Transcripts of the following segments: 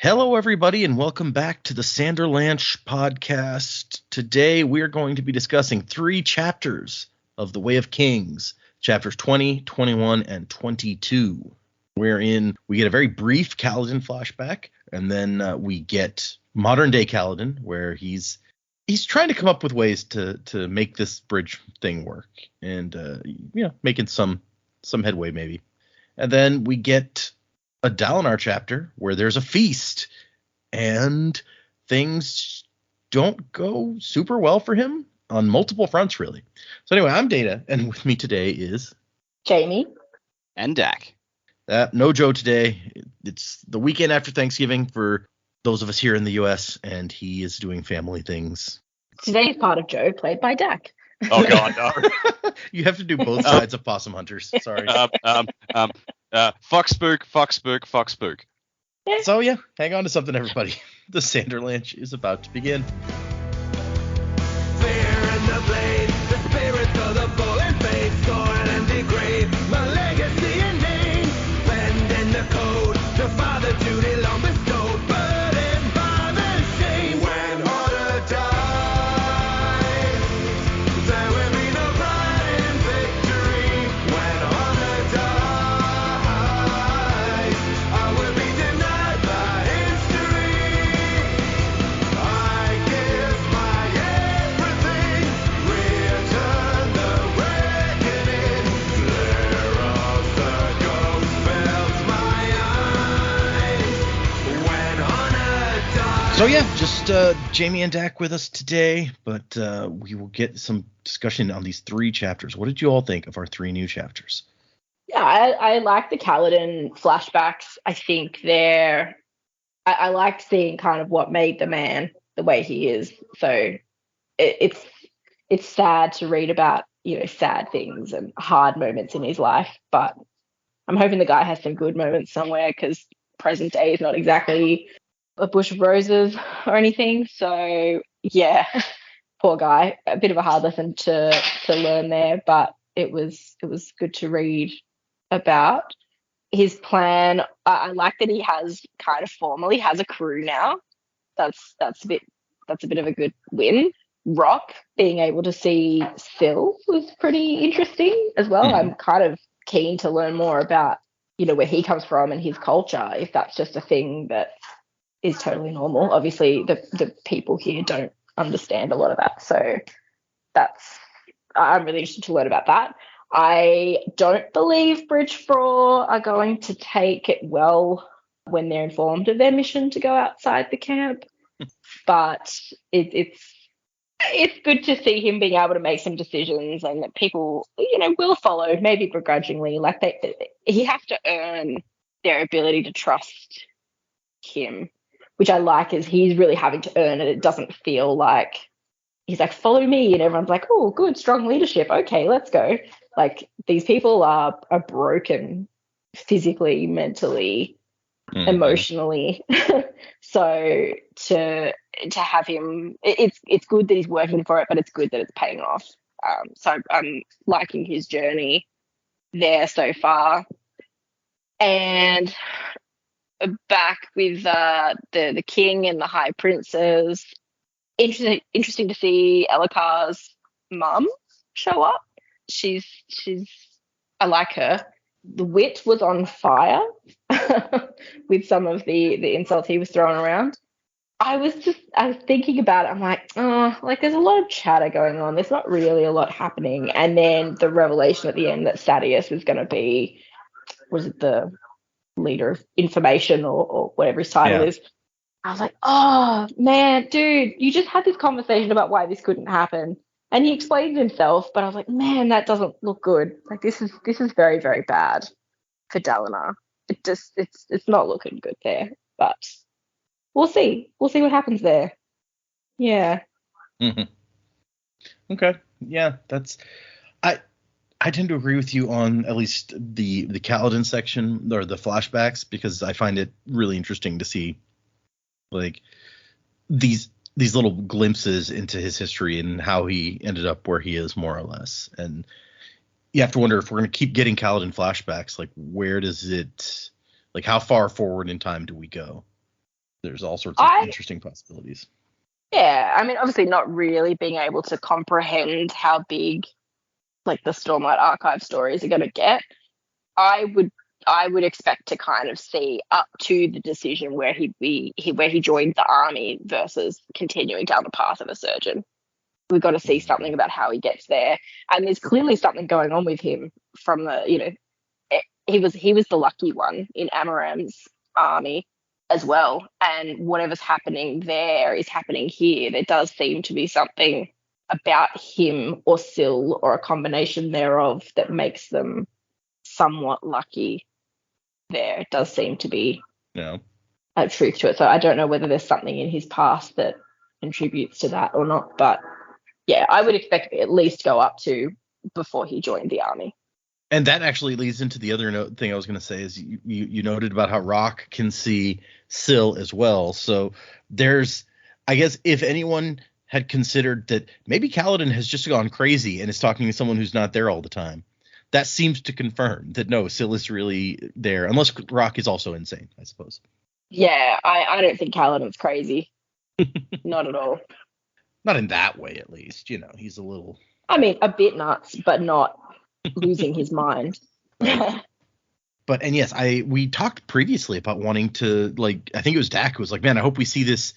Hello, everybody, and welcome back to the Sanderlanche podcast. Today, we are going to be discussing 3 chapters of The Way of Kings, chapters 20, 21, and 22, wherein we get a very brief Kaladin flashback, and then we get modern-day Kaladin, where he's trying to come up with ways to make this bridge thing work, and making some headway maybe. And then we get a Dalinar chapter where there's a feast and things don't go super well for him on multiple fronts, really. So anyway, I'm Data, and with me today is Jaymee and Dac. No Joe today. It's the weekend after Thanksgiving for those of us here in the U.S., and he is doing family things. Today's part of Joe, played by Dac. Oh God, no! You have to do both sides of Possum Hunters. Sorry. Fuck spook. Yeah. So yeah, hang on to something, everybody. The Sanderlanche is about to begin. So yeah, just Jaymee and Dac with us today, but we will get some discussion on these 3 chapters. What did you all think of our 3 new chapters? Yeah, I like the Kaladin flashbacks. I think I liked seeing kind of what made the man the way he is. So it's sad to read about, sad things and hard moments in his life, but I'm hoping the guy has some good moments somewhere, because present day is not exactly a bush of roses or anything. So yeah, poor guy. A bit of a hard lesson to learn there, but it was good to read about his plan. I like that he has kind of formally has a crew now. That's a bit of a good win. Rock being able to see Syl was pretty interesting as well. I'm kind of keen to learn more about where he comes from and his culture, if that's just a thing that is totally normal. Obviously, the people here don't understand a lot of that, so I'm really interested to learn about that. I don't believe Bridge 4 are going to take it well when they're informed of their mission to go outside the camp, but it's good to see him being able to make some decisions, and that people will follow, maybe begrudgingly. Like he has to earn their ability to trust him, which I like, is he's really having to earn it. It doesn't feel like he's like, follow me, and everyone's like, oh, good, strong leadership. Okay, let's go. Like, these people are broken physically, mentally, emotionally. So to have him, it's good that he's working for it, but it's good that it's paying off. So I'm liking his journey there so far. And back with the king and the high princes. Interesting to see Ellikar's mum show up. She's I like her. The wit was on fire with some of the insults he was throwing around. I was thinking about it. I'm like, there's a lot of chatter going on. There's not really a lot happening. And then the revelation at the end that Sadeas was going to be, was it the leader of information or whatever his title is? I was like, oh man, dude, you just had this conversation about why this couldn't happen, and he explained himself, but I was like, man, that doesn't look good. Like, this is very, very bad for Dalinar. It's not looking good there, but we'll see what happens there. Yeah. Okay. Yeah, that's I tend to agree with you on at least the Kaladin section, or the flashbacks, because I find it really interesting to see like these little glimpses into his history and how he ended up where he is, more or less. And you have to wonder, if we're going to keep getting Kaladin flashbacks, like, where does it, like, how far forward in time do we go? There's all sorts of interesting possibilities. Yeah, I mean, obviously not really being able to comprehend how big like the Stormlight Archive stories are going to get. I would expect to kind of see up to the decision where he joined the army versus continuing down the path of a surgeon. We've got to see something about how he gets there, and there's clearly something going on with him from the he was the lucky one in Amaram's army as well, and whatever's happening there is happening here. There does seem to be something about him or Syl or a combination thereof that makes them somewhat lucky there. It does seem to be a truth to it. So I don't know whether there's something in his past that contributes to that or not, but yeah, I would expect at least go up to before he joined the army. And that actually leads into the other thing I was going to say is you noted about how Rock can see Syl as well. So there's, I guess, if anyone had considered that maybe Kaladin has just gone crazy and is talking to someone who's not there all the time, that seems to confirm that no, Syl is really there, unless Rock is also insane, I suppose. Yeah, I don't think Kaladin's crazy. Not at all. Not in that way, at least. He's a little... I mean, a bit nuts, but not losing his mind. But, and yes, we talked previously about wanting to, I think it was Dac who was like, man, I hope we see this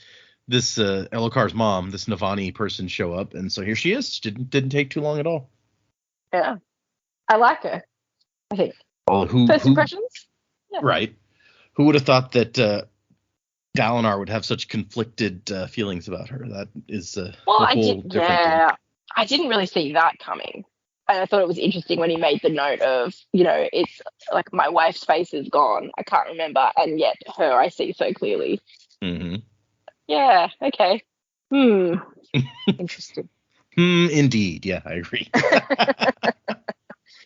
Elokar's mom, this Navani person show up. And so here she is. Didn't take too long at all. Yeah. I like her, I think. Well, First impressions? Yeah. Right. Who would have thought that Dalinar would have such conflicted feelings about her? That is a whole different thing. I didn't really see that coming. And I thought it was interesting when he made the note of, it's like my wife's face is gone. I can't remember. And yet her I see so clearly. Mm-hmm. Yeah. Okay. Interesting. Indeed. Yeah, I agree.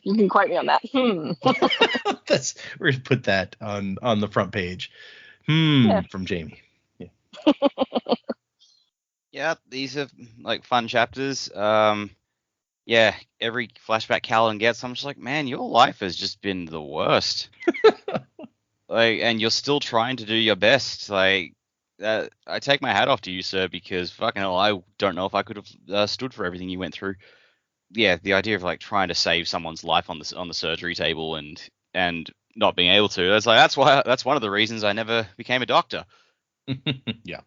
You can quote me on that. We're going to put that on the front page. From Jaymee. Yeah. Yeah, these are fun chapters. Yeah, every flashback Kaladin gets, I'm just like, man, your life has just been the worst. And you're still trying to do your best. I take my hat off to you, sir, because fucking hell, I don't know if I could have stood for everything you went through. Yeah, the idea of trying to save someone's life on the surgery table and not being able to. That's one of the reasons I never became a doctor. Yeah.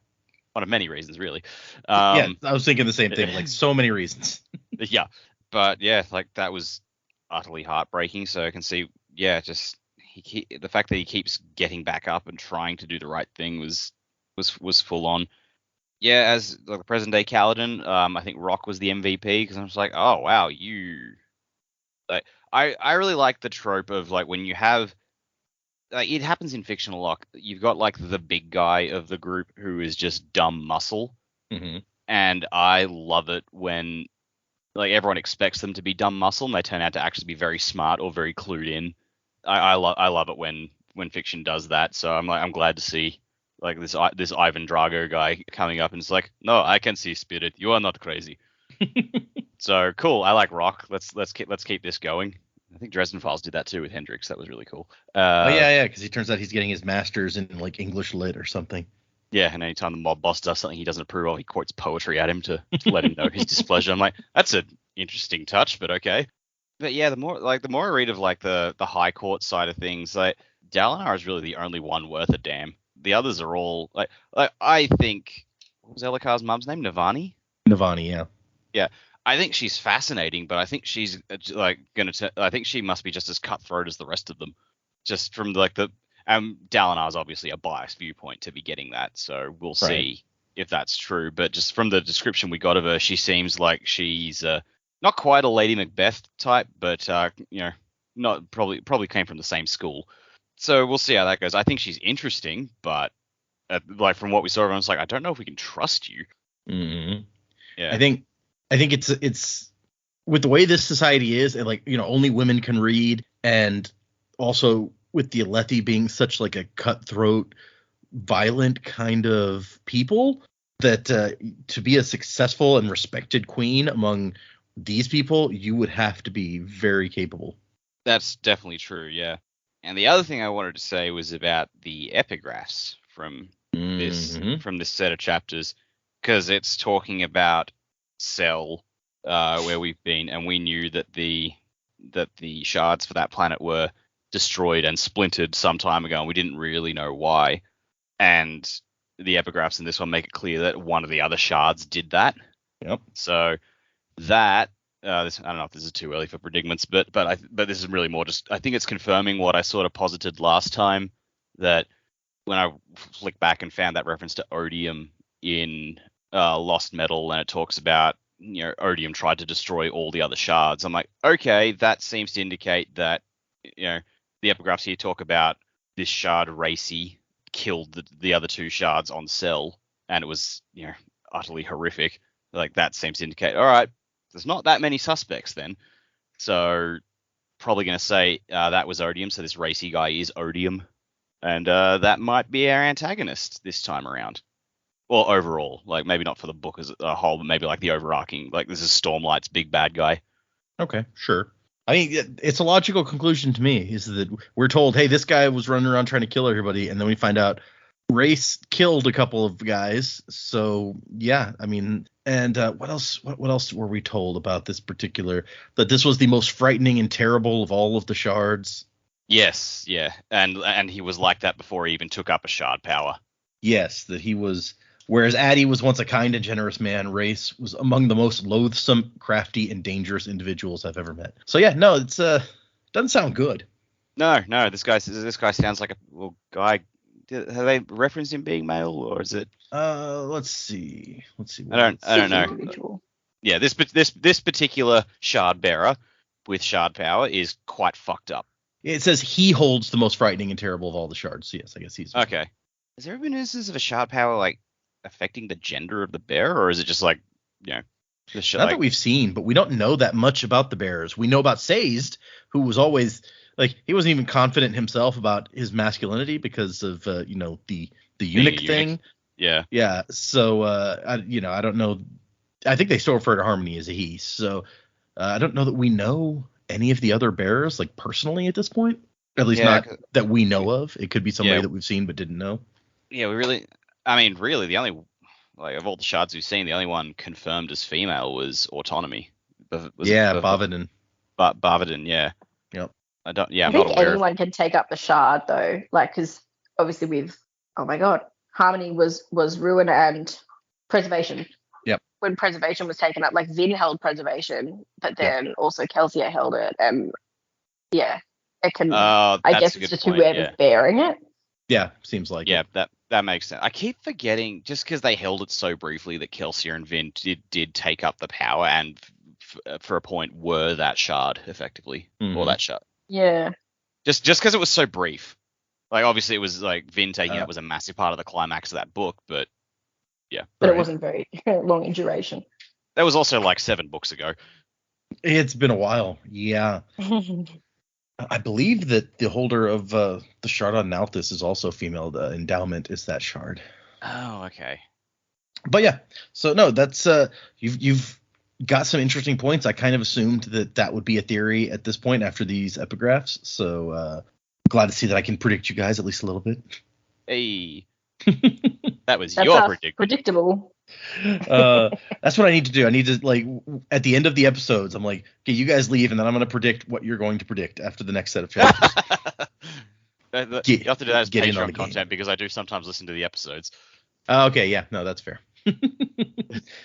One of many reasons, really. Yeah, I was thinking the same thing. So many reasons. Yeah, but yeah, that was utterly heartbreaking. So I can see, yeah, just the fact that he keeps getting back up and trying to do the right thing was full on. Yeah, as the present day Kaladin, I think Rock was the MVP because I'm just like, oh wow, I really like the trope of when you have. It happens in fiction a lot. You've got the big guy of the group who is just dumb muscle, and I love it when everyone expects them to be dumb muscle and they turn out to actually be very smart or very clued in. I love it when fiction does that. So I'm glad to see this Ivan Drago guy coming up and it's like, no, I can see spirit. You are not crazy. So cool. I like Rock. Let's keep this going. I think Dresden Files did that too with Hendrix. That was really cool. Yeah, because he turns out he's getting his master's in English lit or something. Yeah, and anytime the mob boss does something he doesn't approve of, he quotes poetry at him to let him know his displeasure. I'm like, that's an interesting touch, but okay. But yeah, the more I read of the high court side of things, Dalinar is really the only one worth a damn. The others are all I think, what was Elokar's mum's name? Navani? Navani, yeah. Yeah. I think she's fascinating, but I think she's I think she must be just as cutthroat as the rest of them. Just from Dalinar's obviously a biased viewpoint to be getting that, so we'll see if that's true. But just from the description we got of her, she seems like she's not quite a Lady Macbeth type, but not probably came from the same school. So we'll see how that goes. I think she's interesting, but from what we saw, everyone's like, I don't know if we can trust you. Mm-hmm. Yeah, I think it's with the way this society is, and only women can read, and also with the Alethi being such a cutthroat, violent kind of people, that to be a successful and respected queen among these people, you would have to be very capable. That's definitely true, yeah. And the other thing I wanted to say was about the epigraphs from from this set of chapters, because it's talking about Cell, where we've been, and we knew that the shards for that planet were destroyed and splintered some time ago, and we didn't really know why. And the epigraphs in this one make it clear that one of the other shards did that. Yep. So that I don't know if this is too early for predicaments, but this is really more just, I think it's confirming what I sort of posited last time, that when I flicked back and found that reference to odium in Lost Metal, and it talks about, odium tried to destroy all the other shards. I'm like, okay, that seems to indicate that, the epigraphs here talk about this shard, Racy, killed the other two shards on Cell, and it was, utterly horrific. Like, that seems to indicate, all right, there's not that many suspects then. So probably going to say that was odium, so this Racy guy is odium. And that might be our antagonist this time around. Or overall, like, maybe not for the book as a whole, but maybe like the overarching, like, this is Stormlight's big bad guy. Okay, sure. I mean, it's a logical conclusion to me, is that we're told, hey, this guy was running around trying to kill everybody, and then we find out Race killed a couple of guys. So yeah, I mean, and what else were we told about this particular, that this was the most frightening and terrible of all of the shards? Yes, yeah, and he was like that before he even took up a shard power. Yes, that he was. Whereas Addy was once a kind and generous man, Race was among the most loathsome, crafty, and dangerous individuals I've ever met. So yeah, no, it's doesn't sound good. No, this guy sounds like a guy. Have they referenced him being male, or is it? Let's see. I don't know. Individual. Yeah, this particular shard bearer with shard power is quite fucked up. It says he holds the most frightening and terrible of all the shards. So yes, I guess he's okay. Has there ever been instances of a shard power like affecting the gender of the bearer, or is it just like, the not that we've seen, but we don't know that much about the bearers. We know about Sazed, who was always like, he wasn't even confident himself about his masculinity because of the eunuch thing. Yeah. So I don't know. I think they still refer to Harmony as a he. So I don't know that we know any of the other bearers, like, personally at this point. At least not that we know of. It could be somebody that we've seen but didn't know. Yeah, really, the only, like, of all the shards we've seen, the only one confirmed as female was Autonomy. Bavadin. Bavadin, yeah. Yep. I think anyone can take up the shard, though. Like, because obviously Harmony was Ruin and Preservation. Yep. When Preservation was taken up, like, Vin held Preservation, but then also Kelsier held it, and it can. I guess it's just whoever's bearing it. Yeah, seems like. Yeah, that makes sense. I keep forgetting, just because they held it so briefly, that Kelsier and Vin did take up the power and for a point were that shard effectively, or that shard. Yeah. Just because it was so brief. Like, obviously it was like Vin taking it was a massive part of the climax of that book, but yeah. But it wasn't very long in duration. That was also like 7 books ago. It's been a while. Yeah. I believe that the holder of the shard on Nalthis is also female. The endowment is that shard. Oh, okay. But yeah, so no, that's you've got some interesting points. I kind of assumed that would be a theory at this point after these epigraphs. So glad to see that I can predict you guys at least a little bit. Hey, that's your predictable. That's what I need to do. I need to, like, at the end of the episodes, I'm like, okay, you guys leave, and then I'm going to predict what you're going to predict after the next set of chapters. You have to do that as Patreon content, because I do sometimes listen to the episodes. Okay, yeah, no, that's fair.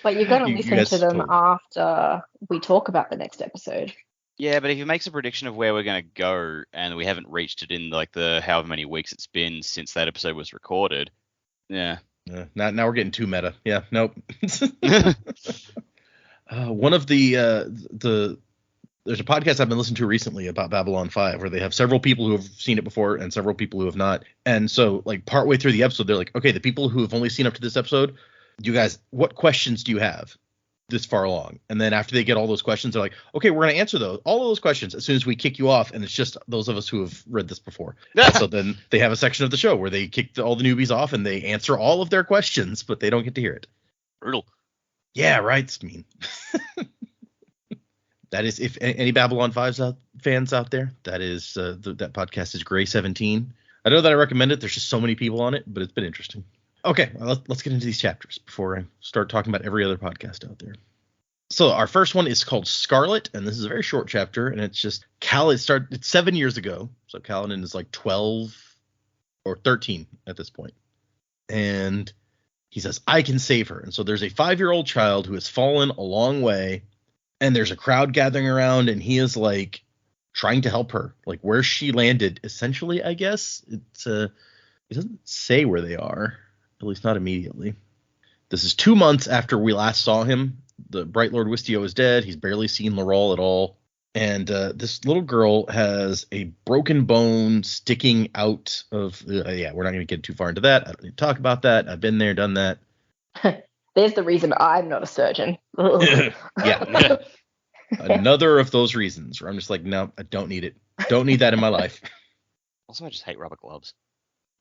But you've got to listen to them after we talk about the next episode. Yeah, but if it makes a prediction of where we're going to go, and we haven't reached it in, like, the however many weeks it's been since that episode was recorded, yeah. Now we're getting too meta. Yeah, nope. One of there's a podcast I've been listening to recently about Babylon 5 where they have several people who have seen it before and several people who have not. And so, like, partway through the episode, they're like, okay, the people who have only seen up to this episode, you guys, what questions do you have this far along? And then after they get all those questions, they're like, okay, we're going to answer all of those questions as soon as we kick you off. And it's just those of us who have read this before. So then they have a section of the show where they kick all the newbies off and they answer all of their questions, but they don't get to hear it. Brutal. Yeah, right. It's mean. That is, if any Babylon 5 fans out there, that is that podcast is Gray 17. I know that I recommend it. There's just so many people on it, but it's been interesting. Okay, well, let's get into these chapters before I start talking about every other podcast out there. So our first one is called Scarlet, and this is a very short chapter, and it's just it's 7 years ago, so Kaladin is like 12 or 13 at this point. And he says, I can save her. And so there's a 5-year-old child who has fallen a long way, and there's a crowd gathering around, and he is like trying to help her, like where she landed, essentially, I guess. It doesn't say where they are, at least not immediately. This is 2 months after we last saw him. The Bright Lord Wistio is dead. He's barely seen Laurel at all. And this little girl has a broken bone sticking out of... we're not going to get too far into that. I don't need to talk about that. I've been there, done that. There's the reason I'm not a surgeon. Yeah. Another of those reasons where I'm just like, no, I don't need it. Don't need that in my life. Also, I just hate rubber gloves.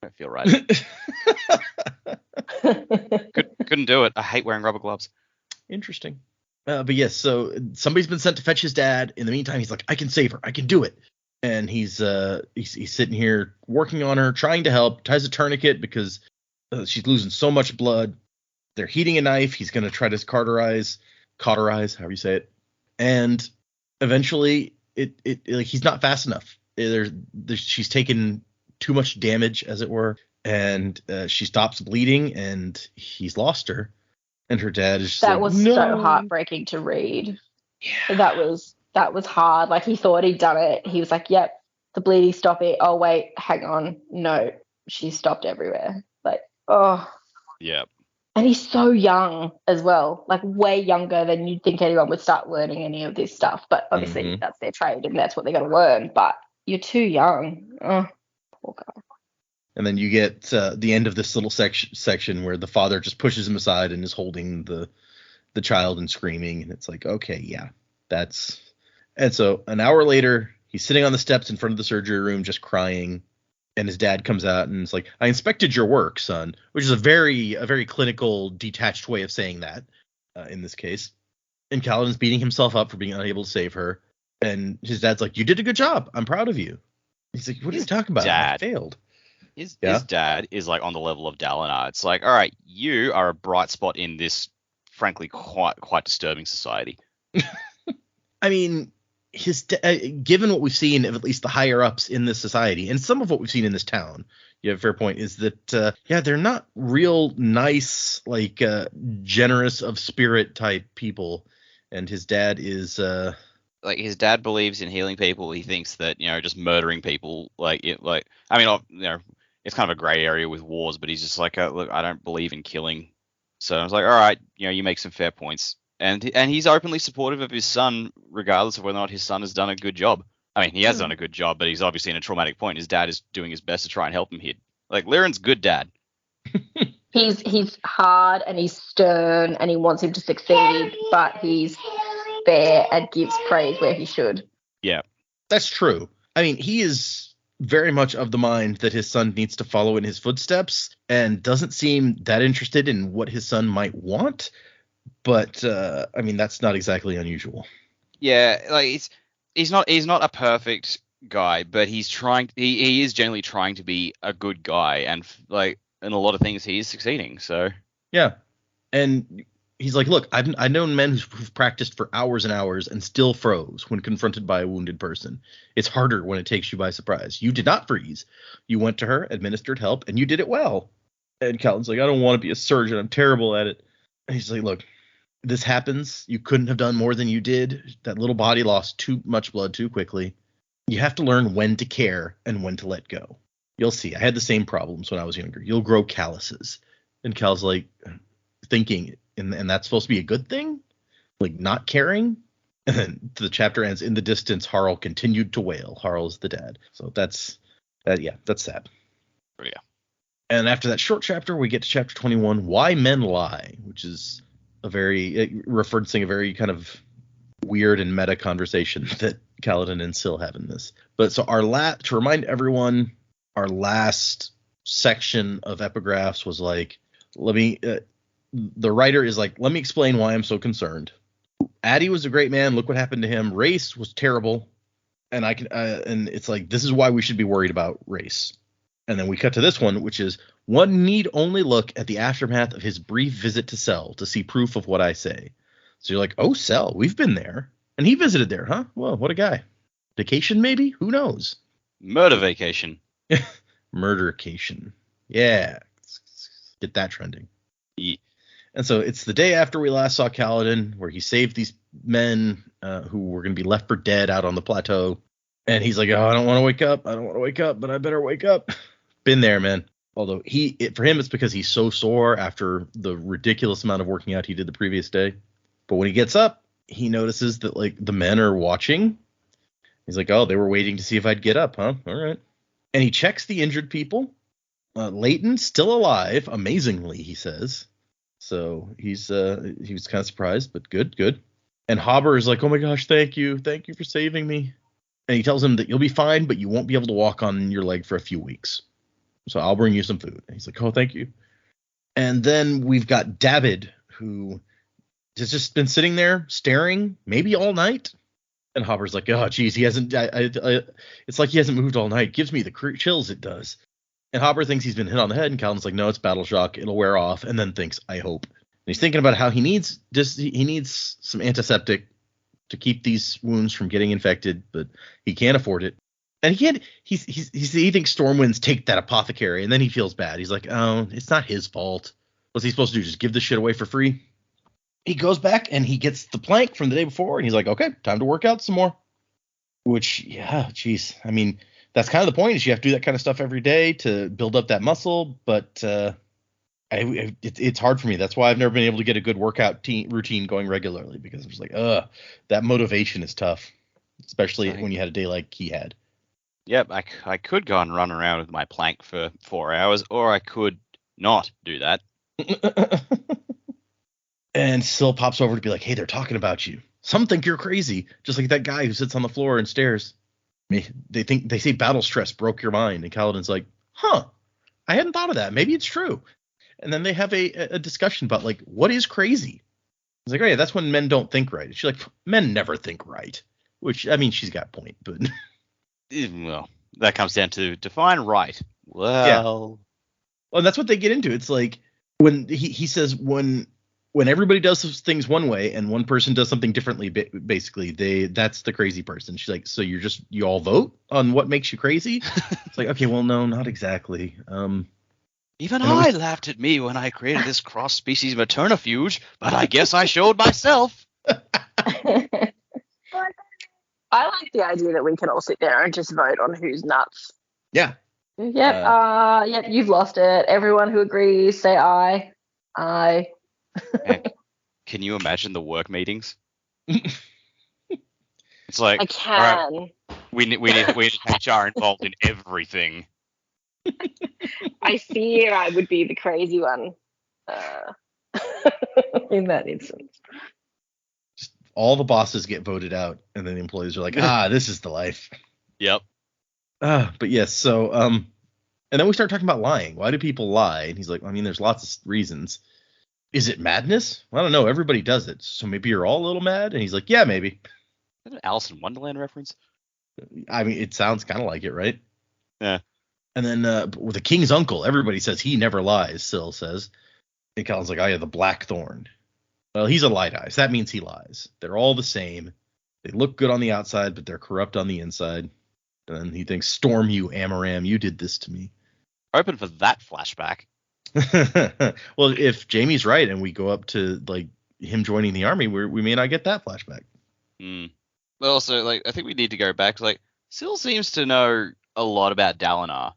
I don't feel right. Couldn't do it. I hate wearing rubber gloves. Interesting. But yes, so somebody's been sent to fetch his dad. In the meantime, he's like, I can save her. I can do it. And he's sitting here working on her, trying to help, ties a tourniquet because she's losing so much blood. They're heating a knife. He's going to try to cauterize, however you say it. And eventually he's not fast enough. She's taken too much damage, as it were. And she stops bleeding and he's lost her. And her dad is just that was no. So heartbreaking to read. Yeah. That was hard. Like, he thought he'd done it. He was like, yep, the bleeding stopped it. Oh, wait, hang on. No, she stopped everywhere. Like, oh. Yep. And he's so young as well, like way younger than you'd think anyone would start learning any of this stuff. But obviously that's their trade and that's what they're going to learn. But you're too young. Oh, poor guy. And then you get the end of this little section where the father just pushes him aside and is holding the child and screaming. And it's like, okay, yeah, that's. And so an hour later, he's sitting on the steps in front of the surgery room just crying. And his dad comes out and is like, I inspected your work, son, which is a very clinical, detached way of saying that in this case. And Kaladin's beating himself up for being unable to save her. And his dad's like, you did a good job. I'm proud of you. He's like, what are you talking about? I failed. His dad is like on the level of Dalinar. It's like, all right, you are a bright spot in this, frankly, quite disturbing society. I mean, given what we've seen of at least the higher ups in this society, and some of what we've seen in this town, you have a fair point, is that they're not real nice, like generous of spirit type people. And his dad is like, his dad believes in healing people. He thinks that, just murdering people, it's kind of a gray area with wars, but he's just like, look, I don't believe in killing. So I was like, all right, you make some fair points. And he's openly supportive of his son, regardless of whether or not his son has done a good job. I mean, he has done a good job, but he's obviously in a traumatic point. His dad is doing his best to try and help him here. Like, Liren's good dad. He's hard and he's stern and he wants him to succeed, but he's fair and gives praise where he should. Yeah. That's true. I mean, he is very much of the mind that his son needs to follow in his footsteps and doesn't seem that interested in what his son might want. But I mean, that's not exactly unusual. Yeah, like he's not a perfect guy, but he's trying. He is generally trying to be a good guy, and like in a lot of things, he is succeeding. So yeah, and he's like, look, I've known men who've practiced for hours and hours and still froze when confronted by a wounded person. It's harder when it takes you by surprise. You did not freeze. You went to her, administered help, and you did it well. And Kaladin's like, I don't want to be a surgeon. I'm terrible at it. And he's like, look. This happens. You couldn't have done more than you did. That little body lost too much blood too quickly. You have to learn when to care and when to let go. You'll see. I had the same problems when I was younger. You'll grow calluses. And Cal's like thinking, and that's supposed to be a good thing? Like not caring? And then the chapter ends. In the distance, Harl continued to wail. Harl's the dad. So that's sad. Oh, yeah. And after that short chapter, we get to chapter 21, Why Men Lie, which is referencing a very kind of weird and meta conversation that Kaladin and Syl have in this. But so to remind everyone, our last section of epigraphs was like, the writer is like, let me explain why I'm so concerned. Addy was a great man. Look what happened to him. Race was terrible. And and it's like, this is why we should be worried about Race. And then we cut to this one, which is, One need only look at the aftermath of his brief visit to Cell to see proof of what I say. So you're like, oh, Cell, we've been there. And he visited there, huh? Well, what a guy. Vacation, maybe? Who knows? Murder vacation. Murdercation. Yeah. Get that trending. Yeah. And so it's the day after we last saw Kaladin, where he saved these men who were going to be left for dead out on the plateau. And he's like, oh, I don't want to wake up. I don't want to wake up, but I better wake up. Been there, man. Although for him, it's because he's so sore after the ridiculous amount of working out he did the previous day. But when he gets up, he notices that like the men are watching. He's like, oh, they were waiting to see if I'd get up, huh? All right. And he checks the injured people. Leighton still alive, amazingly, he says. So he was kind of surprised, but good. And Hobber is like, oh my gosh, thank you for saving me. And he tells him that you'll be fine, but you won't be able to walk on your leg for a few weeks. So I'll bring you some food. And he's like, oh, thank you. And then we've got David, who has just been sitting there staring, maybe all night. And Hopper's like, oh, geez, he hasn't. It's like he hasn't moved all night. Gives me the chills, it does. And Hopper thinks he's been hit on the head, and Calvin's like, no, it's battle shock. It'll wear off. And then thinks, I hope. And he's thinking about how he needs some antiseptic to keep these wounds from getting infected, but he can't afford it. And he thinks Stormwinds take that apothecary, and then he feels bad. He's like, oh, it's not his fault. What's he supposed to do? Just give this shit away for free? He goes back and he gets the plank from the day before, and he's like, okay, time to work out some more. Which, yeah, geez. I mean, that's kind of the point, is you have to do that kind of stuff every day to build up that muscle, but it's hard for me. That's why I've never been able to get a good workout routine going regularly, because I'm just like, that motivation is tough, especially when you had a day like he had. Yep, I could go and run around with my plank for 4 hours, or I could not do that. And Syl pops over to be like, hey, they're talking about you. Some think you're crazy, just like that guy who sits on the floor and stares. They say battle stress broke your mind. And Kaladin's like, huh, I hadn't thought of that. Maybe it's true. And then they have a discussion about, like, what is crazy? He's like, oh, yeah, that's when men don't think right. She's like, men never think right. Which, I mean, she's got a point, but... Well, that comes down to define right. Well... Yeah. Well, and that's what they get into. It's like, when he says when everybody does things one way and one person does something differently, basically, that's the crazy person. She's like, so you all vote on what makes you crazy? It's like, okay, well, no, not exactly. Even I laughed at me when I created this cross-species maternifuge, but I guess I showed myself. I like the idea that we can all sit there and just vote on who's nuts. Yeah. Yep. You've lost it. Everyone who agrees, say aye. Aye. Can you imagine the work meetings? It's like, I can. Right, we need HR involved in everything. I fear I would be the crazy one in that instance. Just all the bosses get voted out, and then the employees are like, this is the life. Yep. But yes, so and then we start talking about lying. Why do people lie? And he's like, I mean, there's lots of reasons. Is it madness? I don't know. Everybody does it. So maybe you're all a little mad? And he's like, yeah, maybe. Is that an Alice in Wonderland reference? I mean, it sounds kind of like it, right? Yeah. And then with the king's uncle, everybody says he never lies, Syl says. And Calvin's like, oh, yeah, the Blackthorn. Well, he's a light eye, so that means he lies. They're all the same. They look good on the outside, but they're corrupt on the inside. And then he thinks, storm you, Amaram, you did this to me. Open for that flashback. Well, if Jaymee's right and we go up to, like, him joining the army, we may not get that flashback. But also, like, I think we need to go back. Like, Syl seems to know a lot about Dalinar.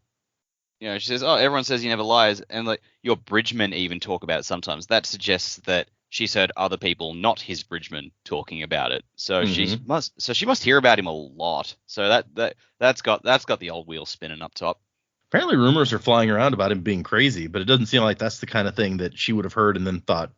You know, she says, oh, everyone says he never lies. And, like, your bridgemen even talk about it sometimes. That suggests that she's heard other people, not his bridgemen, talking about it. So she must hear about him a lot. So that's got the old wheel spinning up top. Apparently rumors are flying around about him being crazy, but it doesn't seem like that's the kind of thing that she would have heard and then thought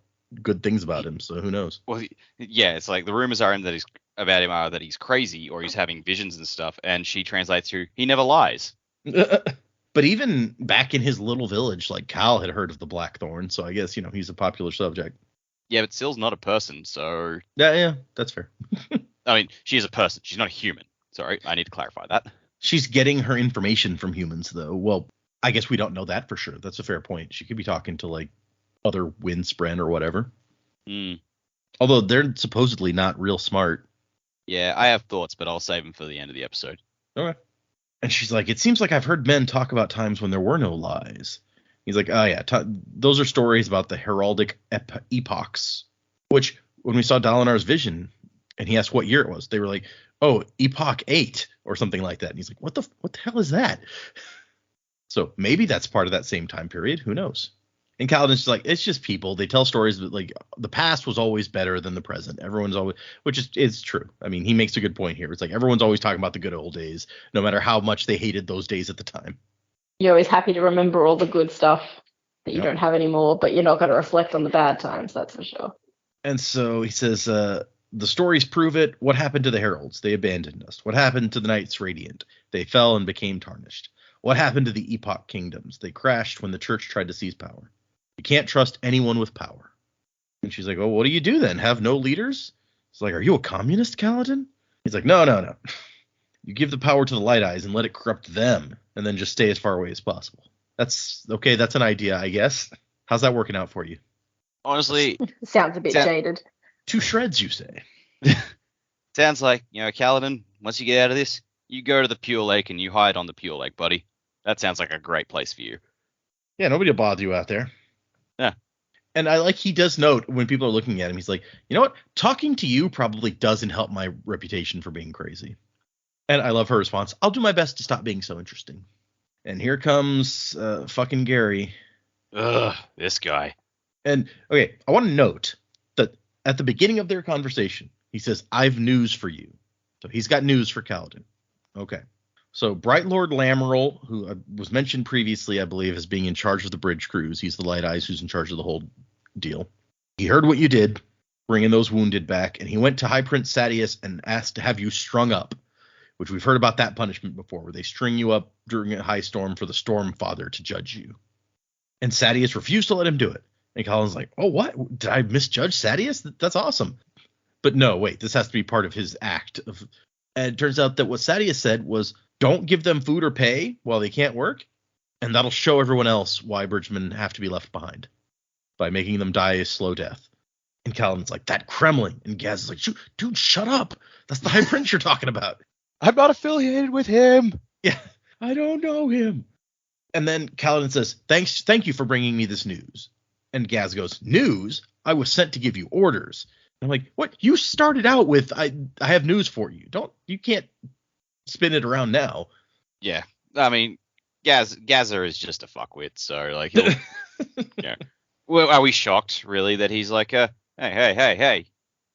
good things about him. So who knows? Well, yeah, it's like the rumors are that he's crazy or he's having visions and stuff, and she translates to he never lies. But even back in his little village, like, Cal had heard of the Blackthorn, so I guess, he's a popular subject. Yeah, but Syl's not a person, so... Yeah, that's fair. I mean, she is a person. She's not a human. Sorry, I need to clarify that. She's getting her information from humans, though. Well, I guess we don't know that for sure. That's a fair point. She could be talking to like other Windspren or whatever. Although they're supposedly not real smart. Yeah, I have thoughts, but I'll save them for the end of the episode. Okay. And she's like, it seems like I've heard men talk about times when there were no lies. He's like, oh yeah, those are stories about the heraldic epochs. Which, when we saw Dalinar's vision, and he asked what year it was, they were like, oh, Epoch 8 or something like that. And he's like, what the hell is that? So maybe that's part of that same time period. Who knows? And Kaladin's like, it's just people. They tell stories that like the past was always better than the present. Everyone's always, which is true. I mean, he makes a good point here. It's like everyone's always talking about the good old days, no matter how much they hated those days at the time. You're always happy to remember all the good stuff that you don't have anymore, but you're not going to reflect on the bad times, that's for sure. And so he says, the stories prove it. What happened to the heralds? They abandoned us. What happened to the Knights Radiant? They fell and became tarnished. What happened to the Epoch kingdoms? They crashed when the church tried to seize power. You can't trust anyone with power. And she's like, well, what do you do then? Have no leaders? It's like, are you a communist, Kaladin? He's like, no. You give the power to the Light Eyes and let it corrupt them, and then just stay as far away as possible. That's okay. That's an idea, I guess. How's that working out for you? Honestly, sounds a bit jaded. 2 shreds, you say? Sounds like, Kaladin, once you get out of this, you go to the Pure Lake and you hide on the Pure Lake, buddy. That sounds like a great place for you. Yeah, nobody will bother you out there. Yeah. And I like he does note when people are looking at him, he's like, you know what? Talking to you probably doesn't help my reputation for being crazy. And I love her response. I'll do my best to stop being so interesting. And here comes fucking Gary. Ugh, this guy. And, okay, I want to note that at the beginning of their conversation, he says, I've news for you. So he's got news for Kaladin. Okay. So Bright Lord Lamoral, who was mentioned previously, I believe, as being in charge of the bridge crews. He's the Light Eyes who's in charge of the whole deal. He heard what you did, bringing those wounded back, and he went to High Prince Sadeas and asked to have you strung up, which we've heard about that punishment before, where they string you up during a high storm for the Storm Father to judge you. And Sadeas refused to let him do it. And Colin's like, oh, what? Did I misjudge Sadeas? That's awesome. But no, wait, this has to be part of his act. And it turns out that what Sadeas said was, don't give them food or pay while they can't work, and that'll show everyone else why bridgemen have to be left behind, by making them die a slow death. And Kaladin's like, that Kremlin. And Gaz is like, dude, shut up. That's the High Prince you're talking about. I'm not affiliated with him. Yeah, I don't know him. And then Kaladin says, thank you for bringing me this news. And Gaz goes, news? I was sent to give you orders. And I'm like, what? You started out with, I have news for you. You can't spin it around now. Yeah, I mean, Gazer is just a fuckwit, so like, he'll, yeah. Well, are we shocked really that he's like, hey,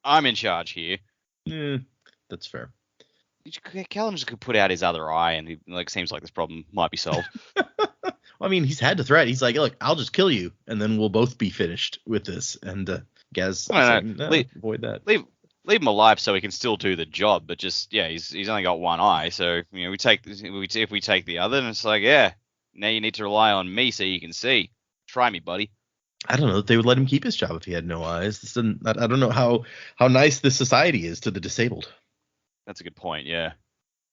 I'm in charge here? That's fair. Kaladin just could put out his other eye, and he seems like this problem might be solved. I mean, he's had to threat. He's like, look, I'll just kill you, and then we'll both be finished with this. And Gaz, avoid that. Leave him alive so he can still do the job, but just he's only got one eye, so if we take the other, and it's like, yeah, now you need to rely on me so you can see. Try me, buddy. I don't know that they would let him keep his job if he had no eyes. I don't know how nice this society is to the disabled. That's a good point. Yeah,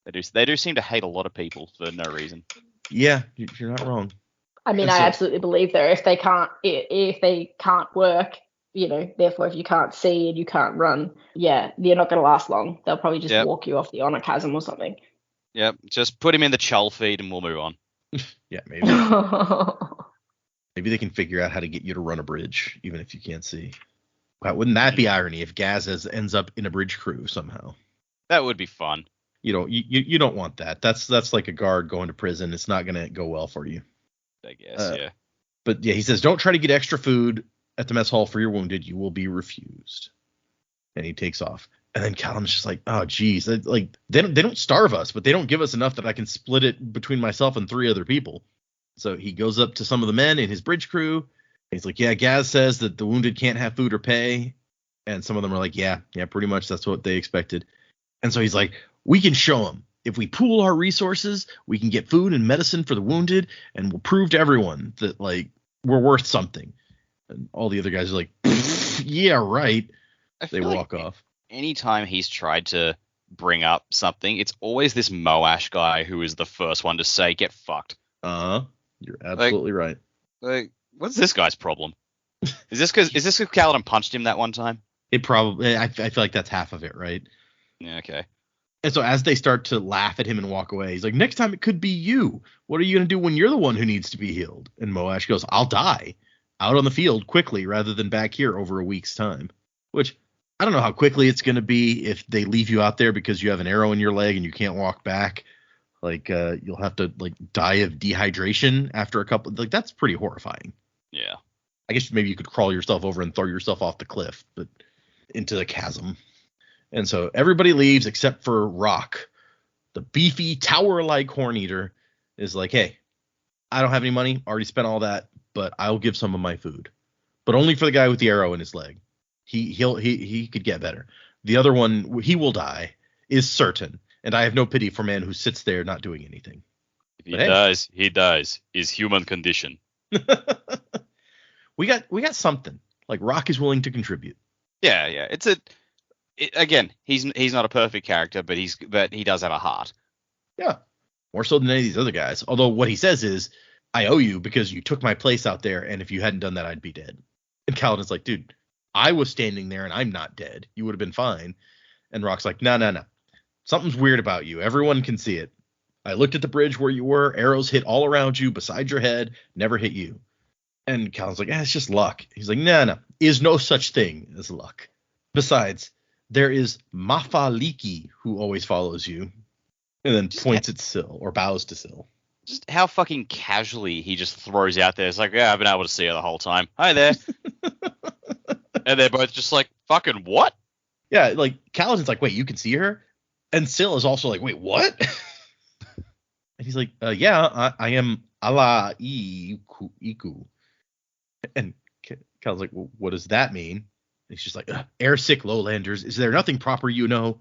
they do seem to hate a lot of people for no reason. Yeah, you're not wrong. I mean, I absolutely believe that if they can't work, therefore if you can't see and you can't run, you're not going to last long. They'll probably just walk you off the honor chasm or something. Yep, just put him in the chull feed and we'll move on. Yeah, maybe. Maybe they can figure out how to get you to run a bridge, even if you can't see. Wow, wouldn't that be irony if Gaz ends up in a bridge crew somehow? That would be fun. You don't want that. That's like a guard going to prison. It's not going to go well for you. I guess, yeah. But yeah, he says, don't try to get extra food at the mess hall for your wounded. You will be refused. And he takes off. And then Kaladin's just like, oh, geez. Like, they don't starve us, but they don't give us enough that I can split it between myself and 3 other people. So he goes up to some of the men in his bridge crew. And he's like, yeah, Gaz says that the wounded can't have food or pay. And some of them are like, yeah, pretty much that's what they expected. And so he's like, we can show them. If we pool our resources, we can get food and medicine for the wounded, and we'll prove to everyone that, like, we're worth something. And all the other guys are like, yeah, right. They walk off. Anytime he's tried to bring up something, it's always this Moash guy who is the first one to say, get fucked. Yeah. You're absolutely right. Like, what's this guy's problem? Is this because Kaladin punched him that one time? It probably. I feel like that's half of it, right? Yeah. Okay. And so as they start to laugh at him and walk away, he's like, next time it could be you. What are you going to do when you're the one who needs to be healed? And Moash goes, I'll die out on the field quickly rather than back here over a week's time. Which, I don't know how quickly it's going to be if they leave you out there because you have an arrow in your leg and you can't walk back. Like, you'll have to, like, die of dehydration after a couple. Like, that's pretty horrifying. Yeah. I guess maybe you could crawl yourself over and throw yourself off the cliff, but into the chasm. And so everybody leaves except for Rock. The beefy, tower-like horn eater is like, hey, I don't have any money. Already spent all that, but I'll give some of my food. But only for the guy with the arrow in his leg. He could get better. The other one, he will die, is certain. And I have no pity for man who sits there not doing anything. If he dies, he dies. Is human condition. We got something. Like, Rock is willing to contribute. Yeah. Again, he's not a perfect character, but he does have a heart. Yeah, more so than any of these other guys. Although what he says is, I owe you because you took my place out there, and if you hadn't done that, I'd be dead. And Kaladin's like, dude, I was standing there, and I'm not dead. You would have been fine. And Rock's like, no. Something's weird about you. Everyone can see it. I looked at the bridge where you were. Arrows hit all around you, beside your head, never hit you. And Kaladin's like, it's just luck. He's like, no. Is no such thing as luck. Besides, there is Mafaliki who always follows you, and then points at Syl or bows to Syl. Just how fucking casually he just throws out there. It's like, yeah, I've been able to see her the whole time. Hi there. And they're both just like, fucking what? Yeah, like Kaladin's like, wait, you can see her? And Syl is also like, wait, what? And he's like, yeah, I am Ala Iku. And Kaladin's like, well, what does that mean? He's just like, air-sick lowlanders. Is there nothing proper you know?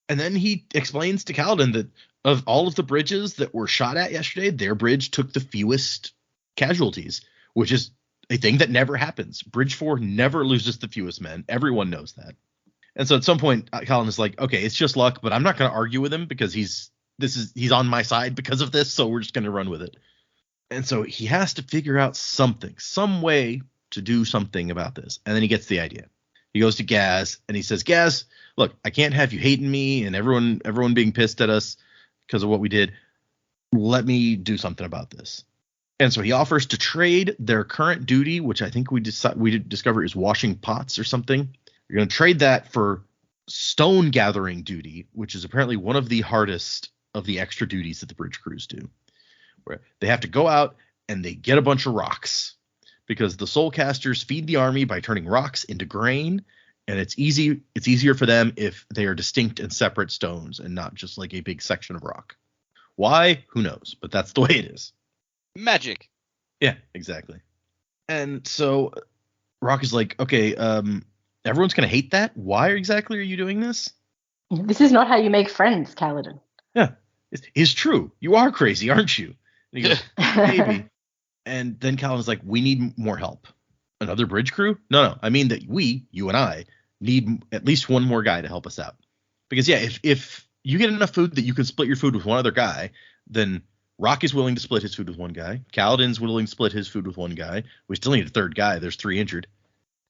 And then he explains to Kaladin that of all of the bridges that were shot at yesterday, their bridge took the fewest casualties, which is a thing that never happens. Bridge 4 never loses the fewest men. Everyone knows that. And so at some point, Kaladin is like, okay, it's just luck, but I'm not going to argue with him because he's on my side because of this, so we're just going to run with it. And so he has to figure out something, some way to do something about this. And then he gets the idea. He goes to Gaz and he says, Gaz, look, I can't have you hating me and everyone being pissed at us because of what we did. Let me do something about this. And so he offers to trade their current duty, which I think we discover is washing pots or something. You're going to trade that for stone gathering duty, which is apparently one of the hardest of the extra duties that the bridge crews do, where they have to go out and they get a bunch of rocks. Because the soulcasters feed the army by turning rocks into grain, and it's easier for them if they are distinct and separate stones and not just like a big section of rock. Why? Who knows? But that's the way it is. Magic. Yeah, exactly. And so Rock is like, okay, everyone's gonna hate that. Why exactly are you doing this? This is not how you make friends, Kaladin. Yeah, it's true. You are crazy, aren't you? And he goes, maybe. And then Kaladin's like, we need more help. Another bridge crew? No. I mean that you and I, need at least one more guy to help us out. Because, yeah, if you get enough food that you can split your food with one other guy, then Rock is willing to split his food with one guy. Kaladin's willing to split his food with one guy. We still need a third guy. There's 3 injured.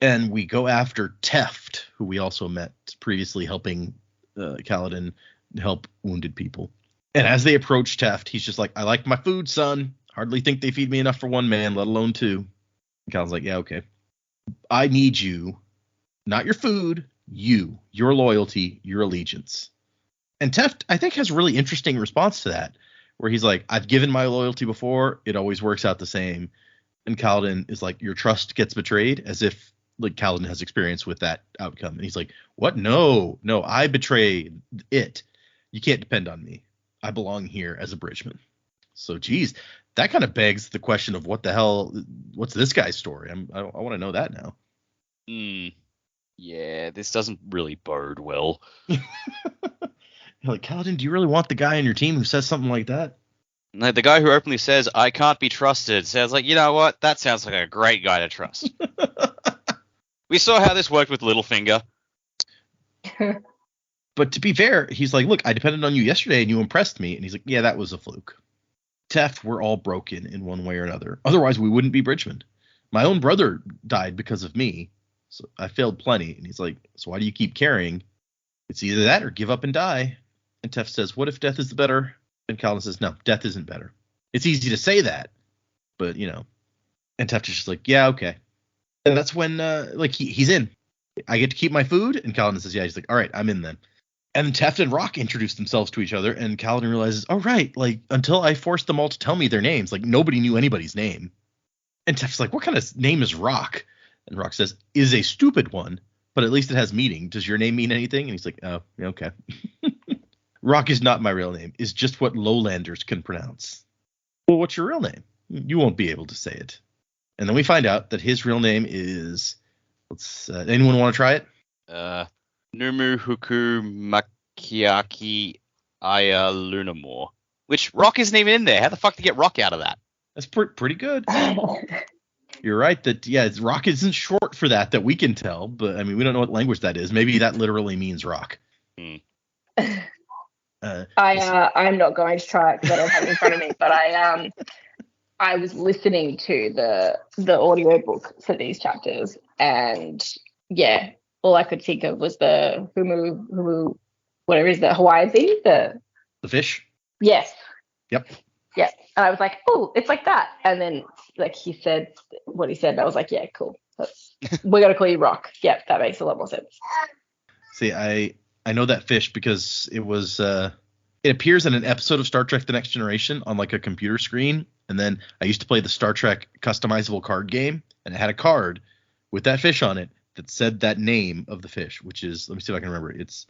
And we go after Teft, who we also met previously helping Kaladin help wounded people. And as they approach Teft, he's just like, I like my food, son. Hardly think they feed me enough for one man, let alone 2. And Kaladin's like, yeah, okay. I need you, not your food, your loyalty, your allegiance. And Teft, I think, has a really interesting response to that, where he's like, I've given my loyalty before. It always works out the same. And Kaladin is like, your trust gets betrayed, as if like Kaladin has experience with that outcome. And he's like, what? No, I betrayed it. You can't depend on me. I belong here as a bridgeman. So, geez, that kind of begs the question of what's this guy's story? I want to know that now. Yeah, this doesn't really bode well. Like, Kaladin, do you really want the guy on your team who says something like that? No, the guy who openly says, I can't be trusted, says like, you know what? That sounds like a great guy to trust. We saw how this worked with Littlefinger. But to be fair, he's like, look, I depended on you yesterday and you impressed me. And he's like, yeah, that was a fluke. Teft, we're all broken in one way or another. Otherwise, we wouldn't be Bridgman. My own brother died because of me, so I failed plenty. And he's like, so why do you keep carrying? It's either that or give up and die. And Teft says, what if death is the better? And Kaladin says, no, death isn't better. It's easy to say that, but, And Teft is just like, yeah, okay. And that's when, he's in. I get to keep my food? And Kaladin says, yeah. He's like, all right, I'm in then. And Teft and Rock introduce themselves to each other, and Kaladin realizes, oh, right, until I forced them all to tell me their names, nobody knew anybody's name. And Teft's like, what kind of name is Rock? And Rock says, is a stupid one, but at least it has meaning. Does your name mean anything? And he's like, oh, okay. Rock is not my real name. It's just what lowlanders can pronounce. Well, what's your real name? You won't be able to say it. And then we find out that his real name is, anyone want to try it? Numu Huku Makiaki Aya Lunamore. Which Rock isn't even in there. How the fuck to get Rock out of that? That's pretty good. You're right that, Rock isn't short for that we can tell. But, I mean, we don't know what language that is. Maybe that literally means rock. I'm not going to try it because I don't have it in front of me. But I was listening to the audiobook for these chapters. And, all I could think of was the humu, whatever is the Hawaiian thing? The fish? Yes. Yep. Yeah. And I was like, oh, it's like that. And then he said what he said. And I was like, yeah, cool. We're going to call you Rock. Yeah, that makes a lot more sense. See, I know that fish because it was it appears in an episode of Star Trek The Next Generation on a computer screen. And then I used to play the Star Trek customizable card game, and it had a card with that fish on it that said that name of the fish, which is, let me see if I can remember. It's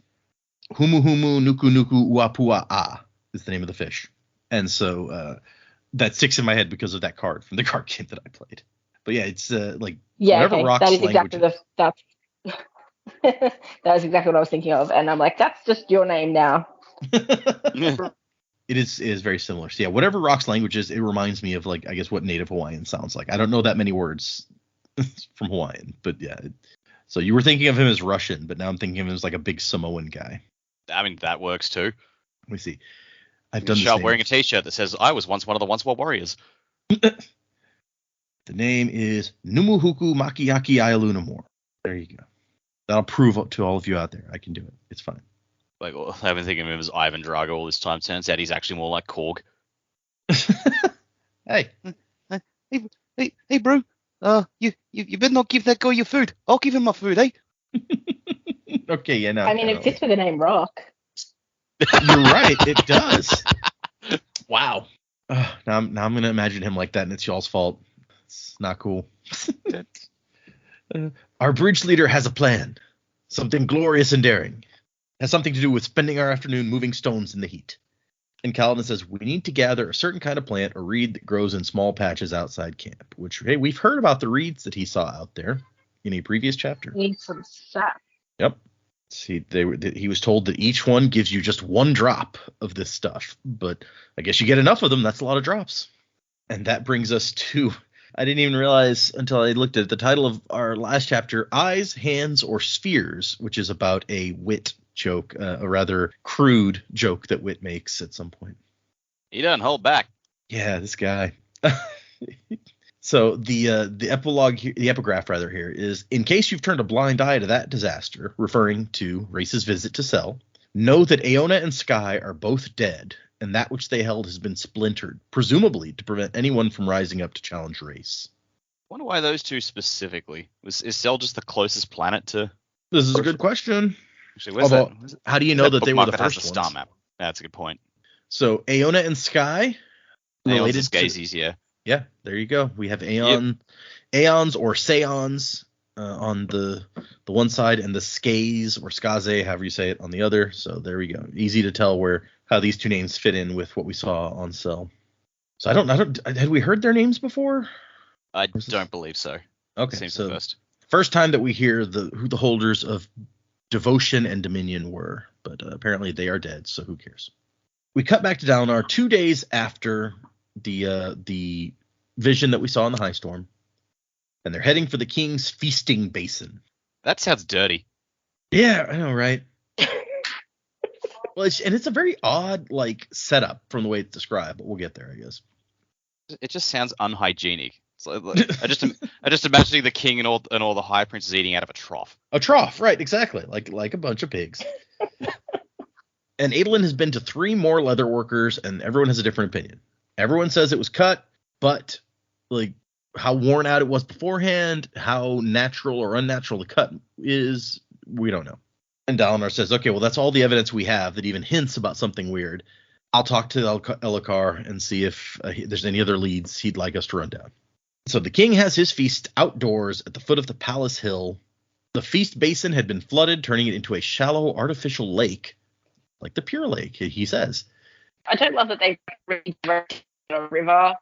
Humu Humu Nuku Nuku Uapua A is the name of the fish. And so that sticks in my head because of that card from the card game that I played. But yeah, it's whatever okay. Rock's that is language. Exactly that was exactly what I was thinking of. And I'm like, that's just your name now. It is very similar. So yeah, whatever Rock's language is, it reminds me of I guess what Native Hawaiian sounds like. I don't know that many words from Hawaiian, but yeah. So you were thinking of him as Russian, but now I'm thinking of him as a big Samoan guy. I mean, that works too. Let me see. I've done this wearing a t-shirt that says, I was once one of the Once War Warriors. The name is Numuhuku Makiaki Ayalunamore. There you go. That'll prove to all of you out there I can do it. It's fine. I've been thinking of him as Ivan Drago all this time. Turns out he's actually more like Korg. Hey, bro. You better not give that guy your food. I'll give him my food, eh? Okay, yeah, no. I mean, it fits with the name Rock. You're right, it does. Wow. Now I'm gonna imagine him like that, and it's y'all's fault. It's not cool. Our bridge leader has a plan. Something glorious and daring. Has something to do with spending our afternoon moving stones in the heat. And Kaladin says, we need to gather a certain kind of plant or reed that grows in small patches outside camp. Which, hey, we've heard about the reeds that he saw out there in a previous chapter. Need some sap. Yep. See, he was told that each one gives you just one drop of this stuff. But I guess you get enough of them. That's a lot of drops. And that brings us to, I didn't even realize until I looked at the title of our last chapter, Eyes, Hands, or Spheres, which is about a wit joke, a rather crude joke that Wit makes at some point. He doesn't hold back. Yeah, this guy. So the epilogue, the epigraph rather here is, in case you've turned a blind eye to that disaster, referring to Race's visit to Cell, know that Aona and Sky are both dead, and that which they held has been splintered, presumably to prevent anyone from rising up to challenge Race. I wonder why those two specifically. Is Cell just the closest planet to? This is a good question. Actually, where's that? How do you know that they were the first ones? Star map. That's a good point. So Aona and Sky related to Gazeys, yeah. Yeah, there you go. We have Aeons or Seons on the one side, and the Skaze or Skaze, however you say it, on the other. So there we go. Easy to tell how these two names fit in with what we saw on Cell. So I don't had we heard their names before? I don't believe so. Okay, Seems so the first time that we hear who the holders of Devotion and Dominion were, but apparently they are dead, so who cares? We cut back to Dalinar 2 days after the vision that we saw in the High Storm, and they're heading for the King's feasting basin. That sounds dirty. Yeah, I know, right? Well, it's a very odd setup from the way it's described, but we'll get there, I guess. It just sounds unhygienic. I just imagining the king and all the high princes eating out of a trough. A trough, right? Exactly, like a bunch of pigs. And Adolin has been to 3 more leather workers, and everyone has a different opinion. Everyone says it was cut, but like how worn out it was beforehand, how natural or unnatural the cut is, we don't know. And Dalinar says, okay, well, that's all the evidence we have that even hints about something weird. I'll talk to Elhokar and see if there's any other leads he'd like us to run down. So the king has his feast outdoors at the foot of the palace hill. The feast basin had been flooded, turning it into a shallow artificial lake, like the pure lake, he says. I don't love that they redirected a river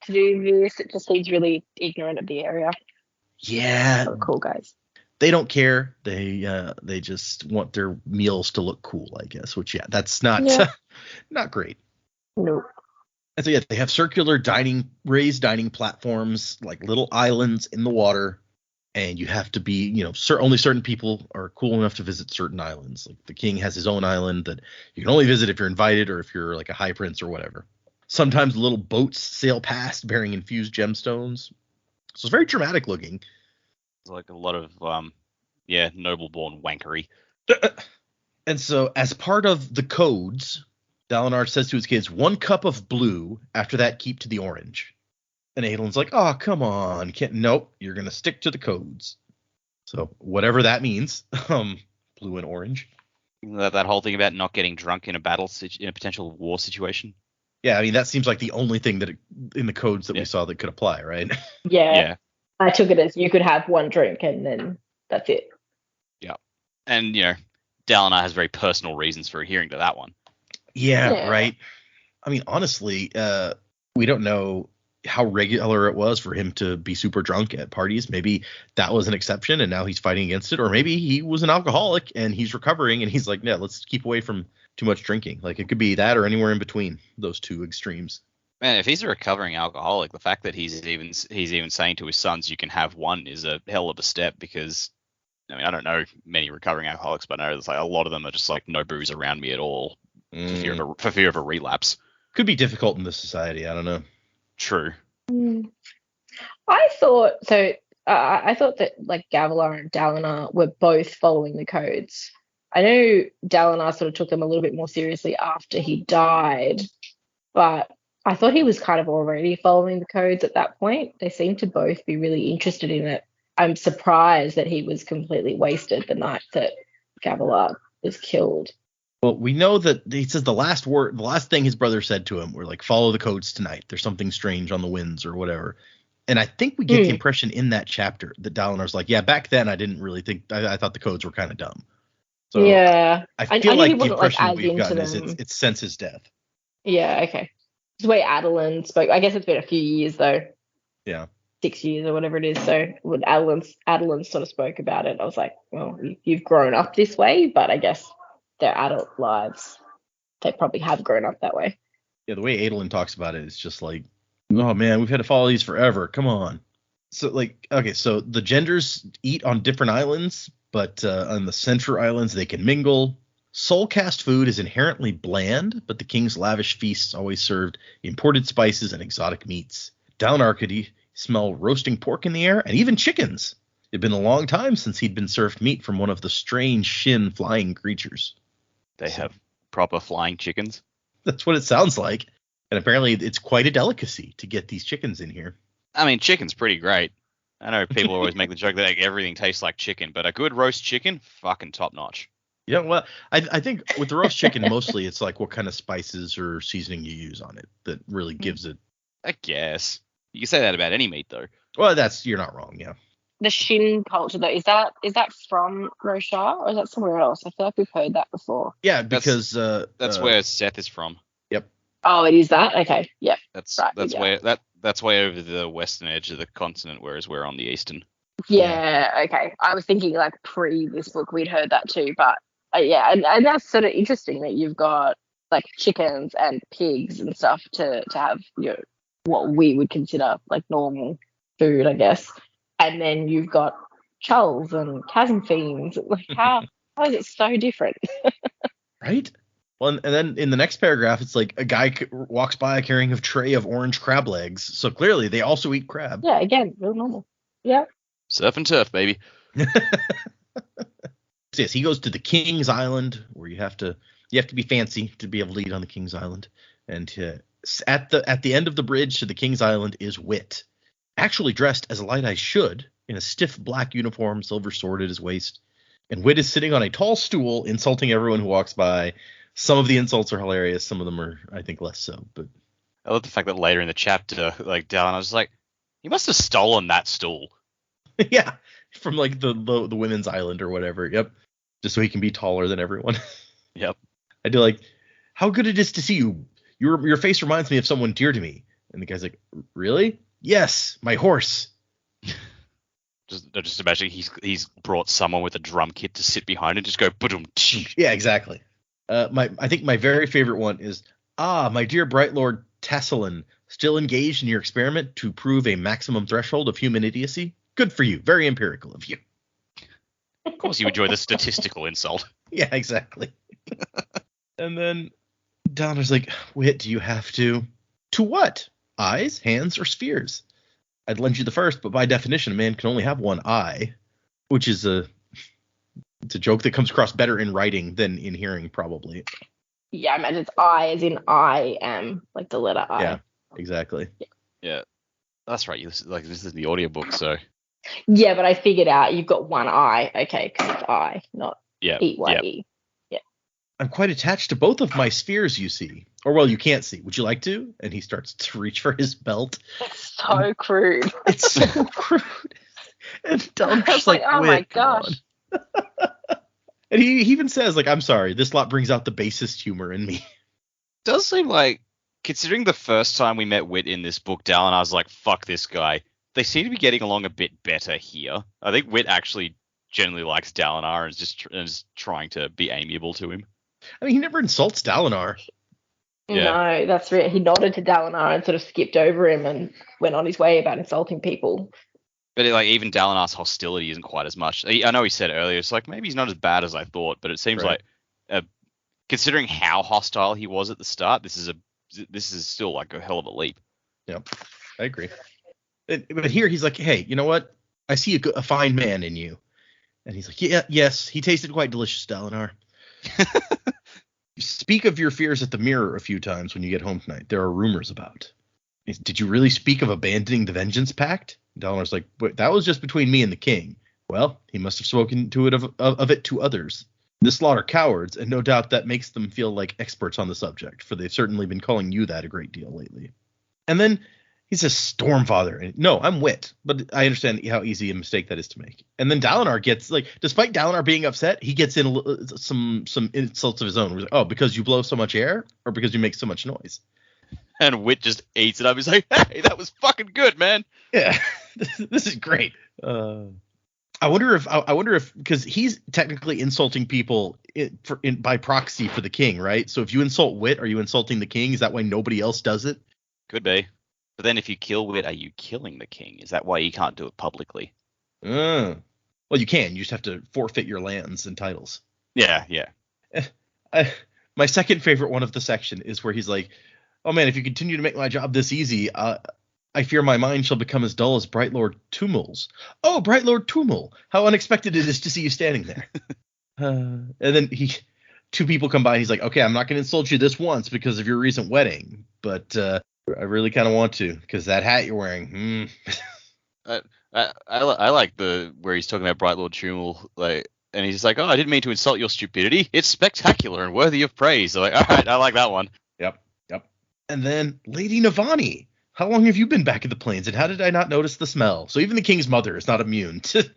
to do this. It just seems really ignorant of the area. Yeah. Oh, cool guys. They don't care. They just want their meals to look cool, I guess, which, yeah, that's not not great. Nope. And so, yeah, they have circular raised dining platforms, like little islands in the water. And you have to be, only certain people are cool enough to visit certain islands. Like the king has his own island that you can only visit if you're invited or if you're like a high prince or whatever. Sometimes little boats sail past bearing infused gemstones. So it's very dramatic looking. It's like a lot of, noble-born wankery. And so as part of the codes, Dalinar says to his kids, 1 cup of blue. After that, keep to the orange. And Adolin's like, oh, come on. Nope, you're going to stick to the codes. So whatever that means, blue and orange. That whole thing about not getting drunk in a potential war situation. Yeah, I mean, that seems like the only thing that in the codes that we saw that could apply, right? Yeah. I took it as you could have 1 drink and then that's it. Yeah. And, Dalinar has very personal reasons for adhering to that one. Yeah, right. I mean, honestly, we don't know how regular it was for him to be super drunk at parties. Maybe that was an exception and now he's fighting against it. Or maybe he was an alcoholic and he's recovering and he's like, yeah, let's keep away from too much drinking. Like it could be that or anywhere in between those 2 extremes. Man, if he's a recovering alcoholic, the fact that he's even saying to his sons, you can have 1 is a hell of a step because, I mean, I don't know many recovering alcoholics, but I know there's like a lot of them are just like no booze around me at all for fear of a relapse. Could be difficult in this society. I don't know. True. I thought that like Gavilar and Dalinar were both following the codes. I know Dalinar sort of took them a little bit more seriously after he died, but I thought he was kind of already following the codes at that point. They seem to both be really interested in it. I'm surprised that he was completely wasted the night that Gavilar was killed. Well, we know that he says the last thing his brother said to him were like, follow the codes tonight. There's something strange on the winds or whatever. And I think we get the impression in that chapter that Dalinar's like, yeah, back then I didn't really think, I thought the codes were kind of dumb. So yeah. I feel like the impression we've gotten is it's since his death. Yeah, okay. It's the way Adolin spoke. I guess it's been a few years though. Yeah. 6 years or whatever it is. So when Adolin sort of spoke about it, I was like, well, you've grown up this way, but I guess their adult lives, they probably have grown up that way. Yeah, the way Adolin talks about it is just like, oh man, we've had to follow these forever. Come on. So like, okay, so the genders eat on different islands, but on the Central Islands they can mingle. Soulcast food is inherently bland, but the king's lavish feasts always served imported spices and exotic meats. Dalinar could smell roasting pork in the air and even chickens. It had been a long time since he'd been served meat from one of the strange Shin flying creatures. They have proper flying chickens? That's what it sounds like. And apparently it's quite a delicacy to get these chickens in here. I mean, chicken's pretty great. I know people always make the joke that everything tastes like chicken, but a good roast chicken, fucking top notch. Yeah, well, I think with the roast chicken, mostly it's like what kind of spices or seasoning you use on it that really gives it. I guess. You can say that about any meat, though. Well, you're not wrong, yeah. The Shin culture, though, is that from Roshar or is that somewhere else? I feel like we've heard that before. Yeah, because that's where Seth is from. Yep. Oh, it is that? Okay, yep. That's way over the western edge of the continent, whereas we're on the eastern. Yeah, okay. I was thinking like pre this book we'd heard that too, but yeah, and that's sort of interesting that you've got like chickens and pigs and stuff to have what we would consider like normal food, I guess. And then you've got chulls and chasm fiends. Like how is it so different? Right? Well, and then in the next paragraph, it's like a guy walks by carrying a tray of orange crab legs. So clearly they also eat crab. Yeah, again, real normal. Yeah. Surf and turf, baby. Yes, he goes to the King's Island, where you have to be fancy to be able to eat on the King's Island. And at the end of the bridge to the King's Island is Wit, actually dressed as a Light Eye should, in a stiff black uniform, silver sword at his waist. And Wit is sitting on a tall stool, insulting everyone who walks by. Some of the insults are hilarious. Some of them are, I think, less so. But I love the fact that later in the chapter, like Dalinar was like, he must have stolen that stool. Yeah, from like the women's island or whatever. Yep, just so he can be taller than everyone. Yep. I do like how good it is to see you. Your face reminds me of someone dear to me. And the guy's like, really? Yes, my horse. Just imagine he's brought someone with a drum kit to sit behind and just go boom. Yeah, exactly. I think my very favorite one is, my dear Bright Lord Tasselin, still engaged in your experiment to prove a maximum threshold of human idiocy? Good for you. Very empirical of you. Of course you enjoy the statistical insult. Yeah, exactly. And then Dalinar's like, Wit, do you have to? To what? Eyes, hands, or spheres? I'd lend you the first, but by definition, a man can only have one eye, which is it's a joke that comes across better in writing than in hearing, probably. Yeah, I imagine it's I as in I am, like the letter I. Yeah, exactly. Yeah, that's right. This is the audiobook, so. Yeah, but I figured out you've got one eye, okay, because it's I, not Yeah. E-Y-E. Yeah. I'm quite attached to both of my spheres, you see. Or, well, you can't see. Would you like to? And he starts to reach for his belt. It's so crude. It's so crude. And Dalinar's like, oh my gosh. And he even says, like, I'm sorry, this lot brings out the basest humor in me. Does seem like, considering the first time we met Wit in this book, Dalinar was like, fuck this guy. They seem to be getting along a bit better here. I think Wit actually generally likes Dalinar and is trying to be amiable to him. I mean, he never insults Dalinar. Yeah. No, that's right. He nodded to Dalinar and sort of skipped over him and went on his way about insulting people. But even Dalinar's hostility isn't quite as much. I know he said earlier, it's like, maybe he's not as bad as I thought, but it seems right. like, considering how hostile he was at the start, this is still like a hell of a leap. Yeah, I agree. But here he's like, hey, you know what? I see a fine man in you. And he's like, yes, he tasted quite delicious, Dalinar. Speak of your fears at the mirror a few times when you get home tonight. There are rumors about. Did you really speak of abandoning the Vengeance Pact? Dalinar's like, but that was just between me and the king. Well, he must have spoken to it of it to others. This lot are cowards, and no doubt that makes them feel like experts on the subject, for they've certainly been calling you that a great deal lately. And then he says, Stormfather. No, I'm Wit, but I understand how easy a mistake that is to make. And then Dalinar gets, like, despite Dalinar being upset, he gets in some insults of his own. He's like, oh, because you blow so much air, or because you make so much noise? And Wit just eats it up. He's like, hey, that was fucking good, man. Yeah, this is great. I wonder if because he's technically insulting people by proxy for the king, right? So if you insult Wit, are you insulting the king? Is that why nobody else does it? Could be. But then if you kill Wit, are you killing the king? Is that why you can't do it publicly? Well, you can. You just have to forfeit your lands and titles. Yeah. My second favorite one of the section is where he's like, oh man, if you continue to make my job this easy, I fear my mind shall become as dull as Bright Lord Tumul's. Oh, Bright Lord Tumul, how unexpected it is to see you standing there. And then two people come by and he's like, okay, I'm not going to insult you this once because of your recent wedding, but I really kind of want to because that hat you're wearing. I like where he's talking about Bright Lord Tumul, like, and he's like, oh, I didn't mean to insult your stupidity. It's spectacular and worthy of praise. I'm like, all right, I like that one. Yep. And then Lady Navani. How long have you been back at the plains, and how did I not notice the smell? So even the king's mother is not immune to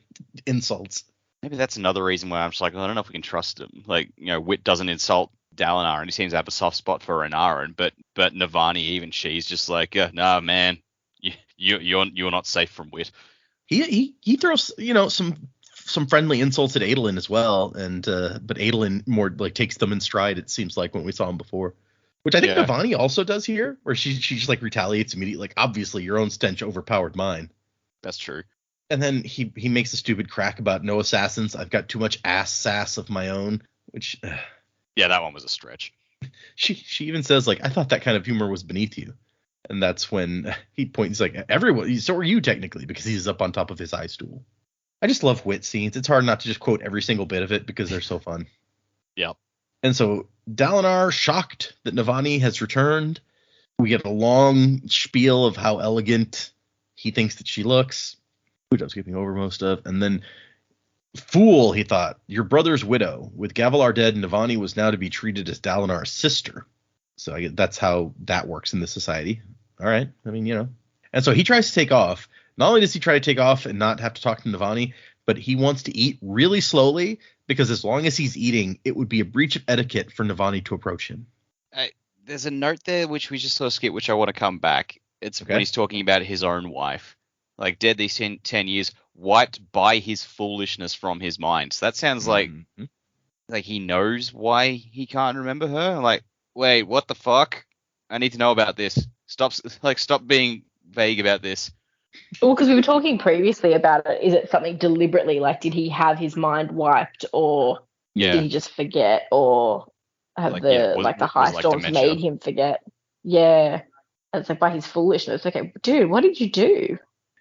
insults. Maybe that's another reason why I'm just like, I don't know if we can trust him. Like, Wit doesn't insult Dalinar, and he seems to have a soft spot for Renarin, but Navani, even she's just like, nah, man, you're not safe from Wit. He throws some friendly insults at Adolin as well, and but Adolin more like takes them in stride. It seems like when we saw him before. Which I think Navani also does here, where she just like retaliates immediately. Like, obviously, your own stench overpowered mine. That's true. And then he makes a stupid crack about no assassins. I've got too much ass sass of my own. Which, yeah, that one was a stretch. She even says, like, I thought that kind of humor was beneath you. And that's when he points, like, everyone, so are you technically, because he's up on top of his high stool. I just love wit scenes. It's hard not to just quote every single bit of it because they're so fun. Yep. And so Dalinar, shocked that Navani has returned. We get a long spiel of how elegant he thinks that she looks, which I was skipping over most of. And then, fool, he thought, your brother's widow. With Gavilar dead, Navani was now to be treated as Dalinar's sister. So I guess that's how that works in this society. All right. I mean, you know. And so he tries to take off. Not only does he try to take off and not have to talk to Navani, but he wants to eat really slowly because as long as he's eating, it would be a breach of etiquette for Navani to approach him. There's a note there which we just sort of skip, which I want to come back. It's when he's talking about his own wife. Like, dead these 10 years, wiped by his foolishness from his mind. So that sounds like he knows why he can't remember her. Like, wait, what the fuck? I need to know about this. Stop being vague about this. Well, because we were talking previously about it. Is it something deliberately? Like, did he have his mind wiped, or did he just forget, or have the high storms made him forget? Yeah, and it's like by his foolishness. Okay, dude, what did you do?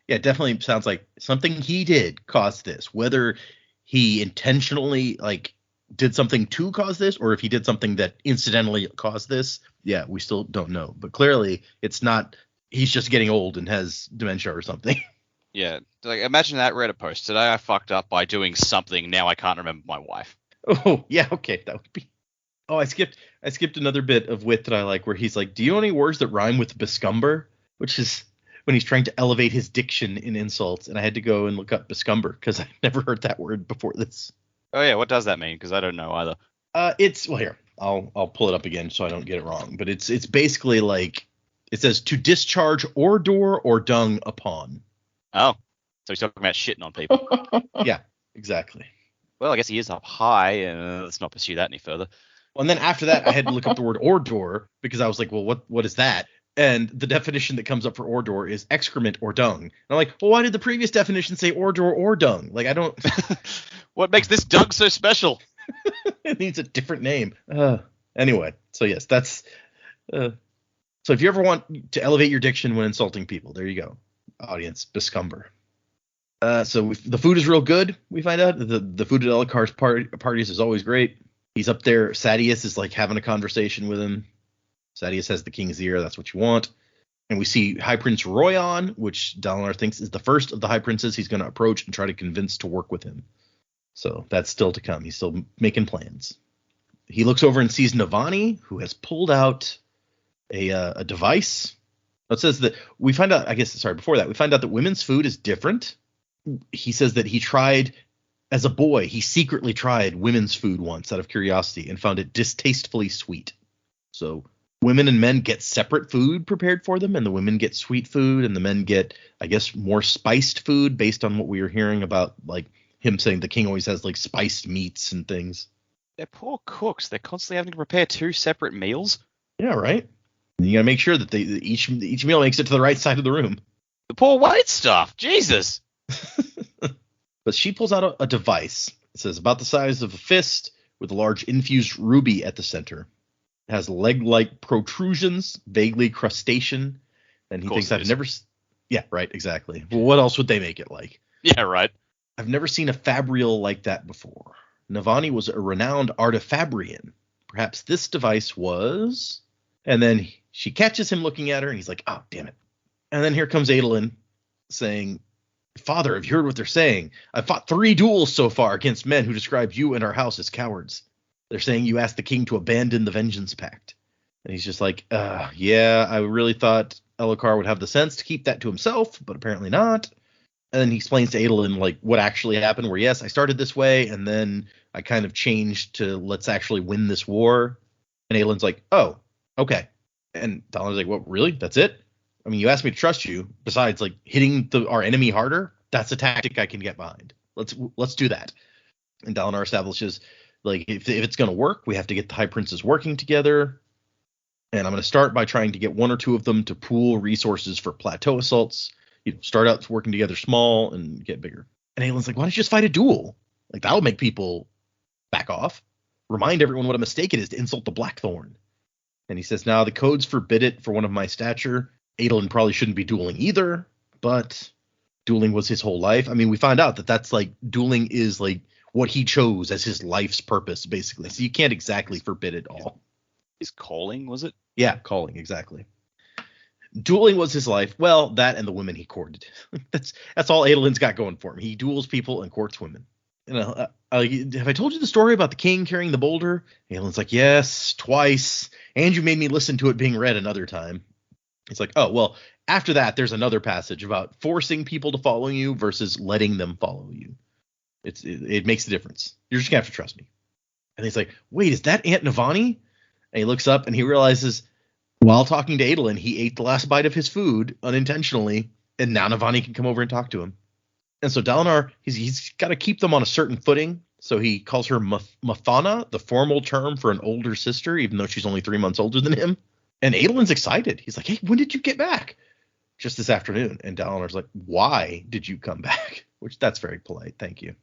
Yeah, it definitely sounds like something he did caused this. Whether he intentionally did something to cause this, or if he did something that incidentally caused this, yeah, we still don't know. But clearly, it's not. He's just getting old and has dementia or something. Yeah, like imagine that Reddit post. Today I fucked up by doing something. Now I can't remember my wife. Oh yeah, okay, that would be. Oh, I skipped another bit of wit that I like, where he's like, "Do you know any words that rhyme with bescumber?" Which is when he's trying to elevate his diction in insults, and I had to go and look up bescumber because I've never heard that word before this. Oh yeah, what does that mean? Because I don't know either. Here, I'll pull it up again so I don't get it wrong. But it's basically like. It says to discharge ordure or dung upon. Oh, so he's talking about shitting on people. Yeah, exactly. Well, I guess he is up high, and let's not pursue that any further. Well, and then after that, I had to look up the word ordure because I was like, well, what is that? And the definition that comes up for ordure is excrement or dung. And I'm like, well, why did the previous definition say ordure or dung? Like, I don't. What makes this dung so special? It needs a different name. Anyway, so yes, that's. So if you ever want to elevate your diction when insulting people, there you go, audience, bescumber. So the food is real good, we find out. The food at Elhokar's parties is always great. He's up there. Sadeas is like having a conversation with him. Sadeas has the king's ear. That's what you want. And we see High Prince Royan, which Dalinar thinks is the first of the High Princes he's going to approach and try to convince to work with him. So that's still to come. He's still making plans. He looks over and sees Navani, who has pulled out a device. It says that we find out, before that, we find out that women's food is different. He says that he tried, as a boy, he secretly tried women's food once out of curiosity and found it distastefully sweet. So women and men get separate food prepared for them, and the women get sweet food, and the men get, I guess, more spiced food based on what we were hearing about, like him saying the king always has like spiced meats and things. They're poor cooks. They're constantly having to prepare 2 separate meals. Yeah, right. And you gotta make sure that each meal makes it to the right side of the room. The poor white stuff. Jesus. But she pulls out a device. It says about the size of a fist with a large infused ruby at the center. It has leg-like protrusions, vaguely crustacean. And he thinks I've never. Yeah, right. Exactly. Well, what else would they make it like? Yeah, right. I've never seen a fabrial like that before. Navani was a renowned artifabrian. Perhaps this device was. And then she catches him looking at her, and he's like, oh, damn it. And then here comes Adolin saying, Father, have you heard what they're saying? I've fought 3 duels so far against men who describe you and our house as cowards. They're saying you asked the king to abandon the Vengeance Pact. And he's just like, yeah, I really thought Elhokar would have the sense to keep that to himself, but apparently not. And then he explains to Adolin, like, what actually happened, where, yes, I started this way, and then I kind of changed to let's actually win this war. And Adolin's like, oh. Okay. And Dalinar's like, what, really? That's it? I mean, you asked me to trust you. Besides, like, hitting our enemy harder, that's a tactic I can get behind. Let's do that. And Dalinar establishes, like, if it's going to work, we have to get the High Princes working together. And I'm going to start by trying to get 1 or 2 of them to pool resources for plateau assaults. Start out working together small and get bigger. And Aelin's like, why don't you just fight a duel? Like, that'll make people back off. Remind everyone what a mistake it is to insult the Blackthorn. And he says, now the codes forbid it for one of my stature. Adolin probably shouldn't be dueling either, but dueling was his whole life. I mean, we find out that that's like dueling is like what he chose as his life's purpose, basically. So you can't exactly forbid it all. His calling, was it? Yeah, calling, exactly. Dueling was his life. Well, that and the women he courted. That's all Adolin's got going for him. He duels people and courts women. You know, have I told you the story about the king carrying the boulder? Adolin's like, yes, twice. And you made me listen to it being read another time. He's like, oh, well, after that, there's another passage about forcing people to follow you versus letting them follow you. It makes a difference. You're just going to have to trust me. And he's like, wait, is that Aunt Navani? And he looks up and he realizes while talking to Adolin, he ate the last bite of his food unintentionally. And now Navani can come over and talk to him. And so Dalinar, he's got to keep them on a certain footing. So he calls her Mathana, the formal term for an older sister, even though she's only 3 months older than him. And Adolin's excited. He's like, hey, when did you get back? Just this afternoon. And Dalinar's like, why did you come back? Which that's very polite. Thank you.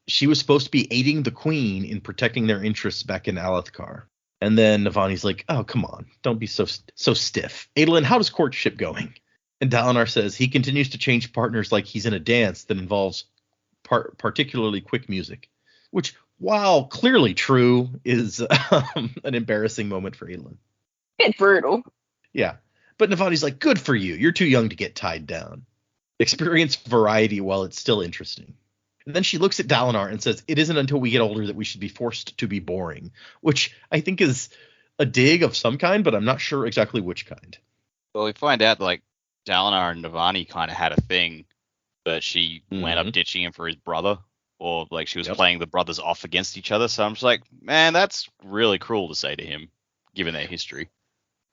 She was supposed to be aiding the queen in protecting their interests back in Alethkar. And then Navani's like, oh, come on. Don't be so stiff. Adolin, how does courtship going? And Dalinar says he continues to change partners like he's in a dance that involves particularly quick music. Which, while clearly true, is an embarrassing moment for Adolin. Bit brutal. Yeah. But Navani's like, good for you. You're too young to get tied down. Experience variety while it's still interesting. And then she looks at Dalinar and says, it isn't until we get older that we should be forced to be boring, which I think is a dig of some kind, but I'm not sure exactly which kind. Well, we find out like Dalinar and Navani kind of had a thing, but she went up ditching him for his brother, or like she was playing the brothers off against each other. So I'm just like, man, that's really cruel to say to him, given their history.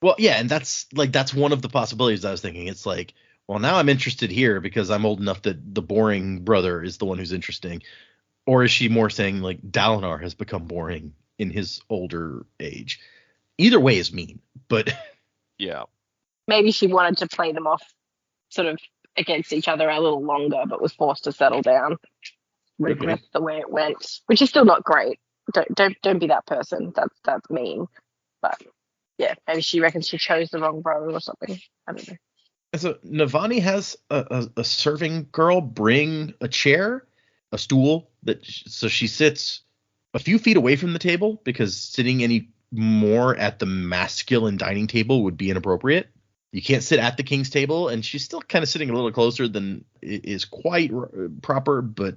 Well, yeah, and that's one of the possibilities I was thinking. It's like, well, now I'm interested here because I'm old enough that the boring brother is the one who's interesting. Or is she more saying like Dalinar has become boring in his older age? Either way is mean, but yeah. Maybe she wanted to play them off sort of against each other a little longer, but was forced to settle down. Regret the way it went, which is still not great. Don't be that person. That's mean. But yeah, maybe she reckons she chose the wrong brother or something. I don't know. So Navani has a serving girl bring a chair, a stool so she sits a few feet away from the table because sitting any more at the masculine dining table would be inappropriate. You can't sit at the king's table, and she's still kind of sitting a little closer than is quite proper, but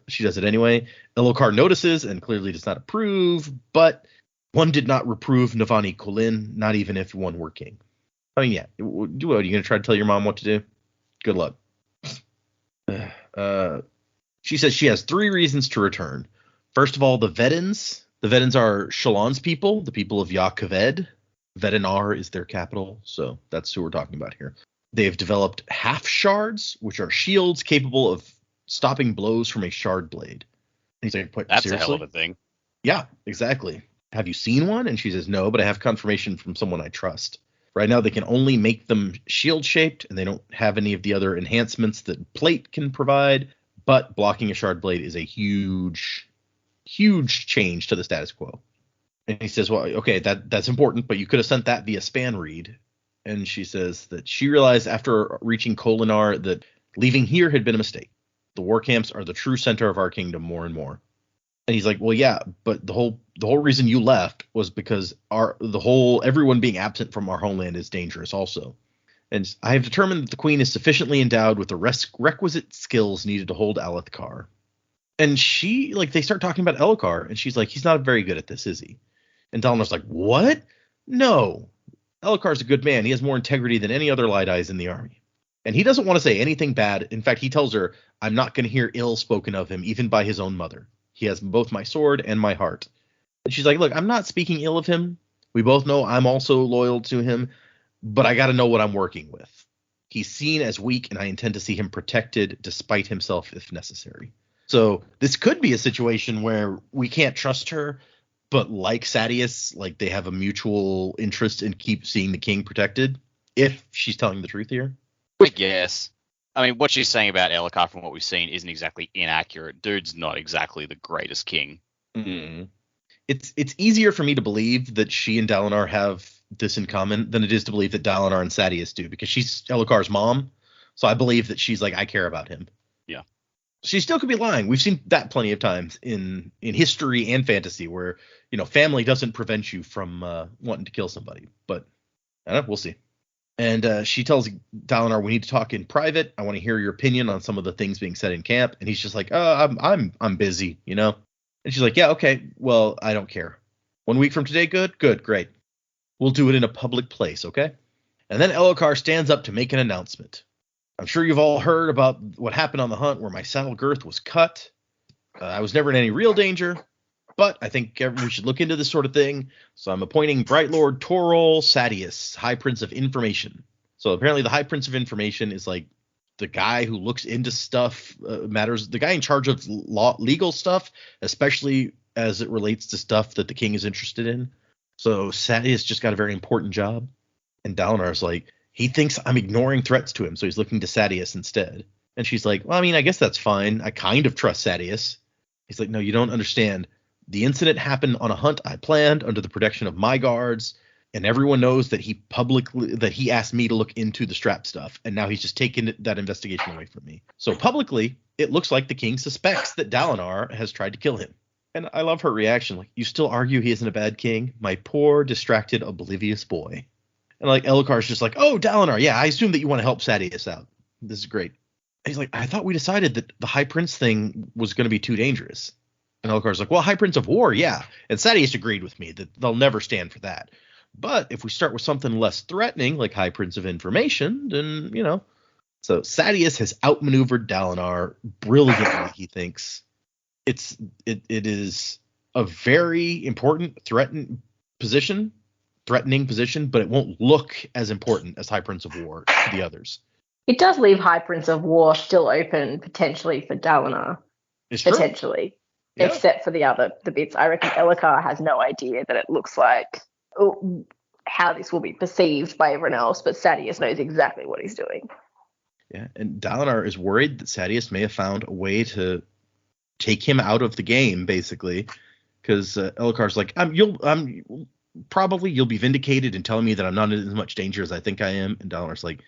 she does it anyway. Elhokar notices and clearly does not approve, but one did not reprove Navani Kholin, not even if one were king. I mean, yeah. What, are you going to try to tell your mom what to do? Good luck. She says she has 3 reasons to return. First of all, the Vedans. The Vedans are Shallan's people, the people of Yah-Keved. Vedenar is their capital, so that's who we're talking about here. They have developed half shards, which are shields capable of stopping blows from a shard blade. And he's like, that's seriously? A hell of a thing. Yeah, exactly. Have you seen one? And she says, no, but I have confirmation from someone I trust. Right now, they can only make them shield-shaped, and they don't have any of the other enhancements that plate can provide. But blocking a shard blade is a huge, huge change to the status quo. And he says, well, okay, that's important, but you could have sent that via span read. And she says that she realized after reaching Kholinar that leaving here had been a mistake. The war camps are the true center of our kingdom more and more. And he's like, well, yeah, but the whole reason you left was because everyone being absent from our homeland is dangerous also. And I have determined that the queen is sufficiently endowed with the requisite skills needed to hold Alethkar. And she, they start talking about Elhokar, and she's like, he's not very good at this, is he? And Dalinar's like, what? No. Elhokar's a good man. He has more integrity than any other light eyes in the army. And he doesn't want to say anything bad. In fact, he tells her, I'm not going to hear ill spoken of him, even by his own mother. He has both my sword and my heart. And she's like, look, I'm not speaking ill of him. We both know I'm also loyal to him, but I got to know what I'm working with. He's seen as weak, and I intend to see him protected despite himself if necessary. So this could be a situation where we can't trust her, but like Sadeas, they have a mutual interest in keep seeing the king protected, if she's telling the truth here. I guess. I mean, what she's saying about Elhokar from what we've seen isn't exactly inaccurate. Dude's not exactly the greatest king. Mm-hmm. it's easier for me to believe that she and Dalinar have this in common than it is to believe that Dalinar and Sadeas do, because she's Elhokar's mom. So I believe that she's like, I care about him. Yeah. She still could be lying. We've seen that plenty of times in history and fantasy where, family doesn't prevent you from wanting to kill somebody. But I don't know, we'll see. And she tells Dalinar, we need to talk in private. I want to hear your opinion on some of the things being said in camp. And he's just like, I'm busy, And she's like, yeah, okay, well, I don't care. 1 week from today, good, great. We'll do it in a public place, okay? And then Elhokar stands up to make an announcement. I'm sure you've all heard about what happened on the hunt where my saddle girth was cut. I was never in any real danger, but I think we should look into this sort of thing. So I'm appointing Bright Lord Torol Sadeas, High Prince of Information. So apparently the High Prince of Information is like the guy who looks into stuff, matters, the guy in charge of legal stuff, especially as it relates to stuff that the king is interested in. So Sadeas just got a very important job. And Dalinar's like, he thinks I'm ignoring threats to him, so he's looking to Sadeas instead. And she's like, well, I mean, I guess that's fine. I kind of trust Sadeas. He's like, no, you don't understand. The incident happened on a hunt I planned under the protection of my guards, and everyone knows that he asked me to look into the strap stuff, and now he's just taken that investigation away from me. So publicly, it looks like the king suspects that Dalinar has tried to kill him. And I love her reaction. Like, you still argue he isn't a bad king? My poor, distracted, oblivious boy. And like Elhokar's just like, oh, Dalinar, yeah, I assume that you want to help Sadeas out. This is great. And he's like, I thought we decided that the High Prince thing was going to be too dangerous. And Elhokar's like, well, High Prince of War, yeah. And Sadeas agreed with me that they'll never stand for that. But if we start with something less threatening, like High Prince of Information, then, So Sadeas has outmaneuvered Dalinar brilliantly, he thinks. It is a very important threatening position, but it won't look as important as High Prince of War to the others. It does leave High Prince of War still open potentially for Dalinar. It's true. Potentially. Yeah. Except for the bits. I reckon Elhokar has no idea that it looks like how this will be perceived by everyone else, but Sadeas knows exactly what he's doing. Yeah, and Dalinar is worried that Sadeas may have found a way to take him out of the game, basically, because Elhokar's like, you'll be vindicated in telling me that I'm not in as much danger as I think I am. And Dalinar's like,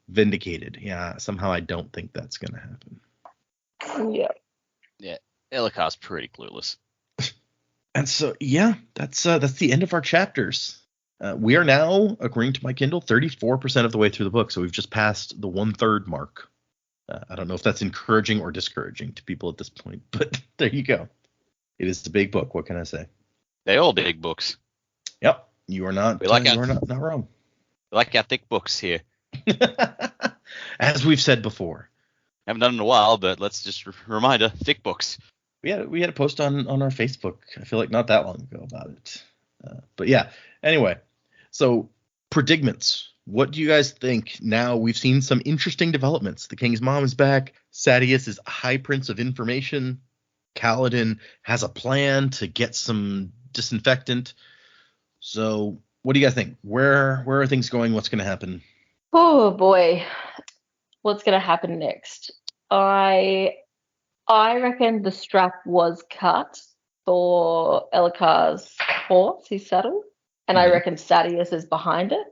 vindicated? Yeah, somehow I don't think that's gonna happen. Yeah, Elhokar's pretty clueless. And so, yeah, that's the end of our chapters. We are now, according to my Kindle, 34% of the way through the book, so we've just passed the 1/3 mark. I don't know if that's encouraging or discouraging to people at this point, but there you go. It is the big book. what can I say? They're all big books. Yep, you are not. You are not wrong. We like our thick books here. As we've said before. Haven't done it in a while, but let's just reminder, thick books. We had a post on our Facebook, I feel like not that long ago, about it. But yeah, anyway, so predicaments. What do you guys think? Now we've seen some interesting developments. The king's mom is back. Sadeas is High Prince of Information. Kaladin has a plan to get some disinfectant. So what do you guys think? Where are things going? What's going to happen? Oh boy, what's going to happen next? I reckon the strap was cut for Elhokar's horse, his saddle, and I reckon Sadeas is behind it.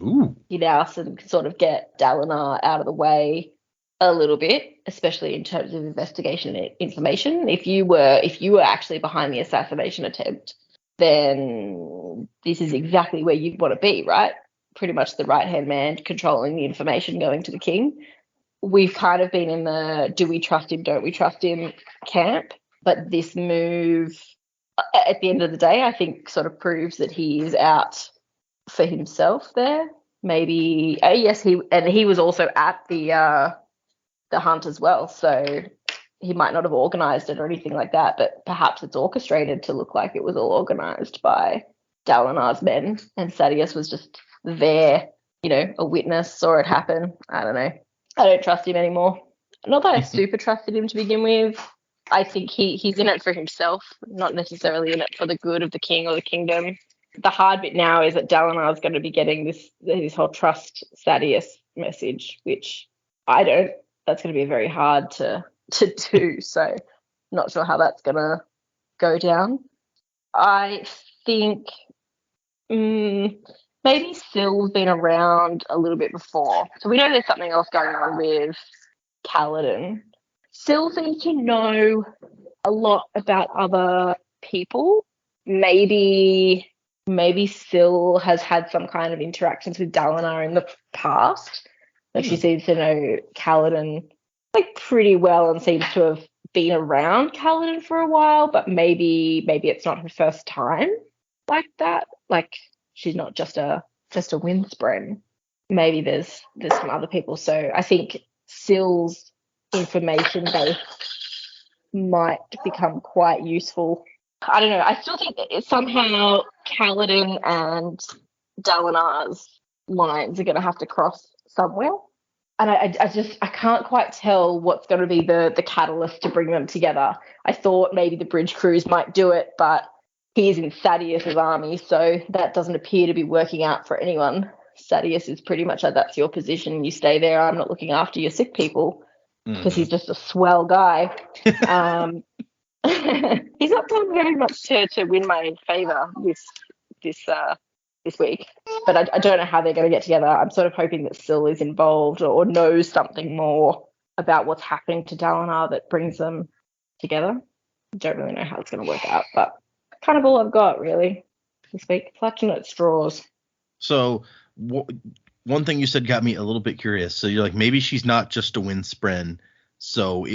Ooh. He now can sort of get Dalinar out of the way a little bit, especially in terms of investigation and information. If you were actually behind the assassination attempt, then this is exactly where you'd want to be, right? Pretty much the right-hand man controlling the information going to the king. We've kind of been in the do we trust him, don't we trust him camp, but this move, at the end of the day, I think sort of proves that he is out for himself there. Maybe, yes, he was also at the hunt as well, so he might not have organized it or anything like that, but perhaps it's orchestrated to look like it was all organized by Dalinar's men, and Sadeas was just there, a witness, saw it happen. I don't know. I don't trust him anymore. Not that I super trusted him to begin with. I think he's in it for himself, not necessarily in it for the good of the king or the kingdom. The hard bit now is that Dalinar is going to be getting this whole trust Sadeas message, which I don't. That's going to be very hard to do. So not sure how that's going to go down. I think maybe Syl's been around a little bit before. So we know there's something else going on with Kaladin. Syl seems to know a lot about other people. Maybe Syl has had some kind of interactions with Dalinar in the past. Like she seems to know Kaladin like pretty well and seems to have been around Kaladin for a while, but maybe it's not her first time like that. Like she's not just a windspren. Maybe there's some other people. So I think Syl's information base might become quite useful. I don't know. I still think that somehow Kaladin and Dalinar's lines are going to have to cross somewhere. And I can't quite tell what's going to be the catalyst to bring them together. I thought maybe the bridge crews might do it, but he's in Sadeas's army, so that doesn't appear to be working out for anyone. Sadeas is pretty much like, that's your position. You stay there. I'm not looking after your sick people, because he's just a swell guy. He's not done very much to win my favour this week, but I don't know how they're going to get together. I'm sort of hoping that Syl is involved or knows something more about what's happening to Dalinar that brings them together. I don't really know how it's going to work out, but kind of all I've got really this week. Clutching at straws. So one thing you said got me a little bit curious. So you're like, maybe she's not just a windspren. So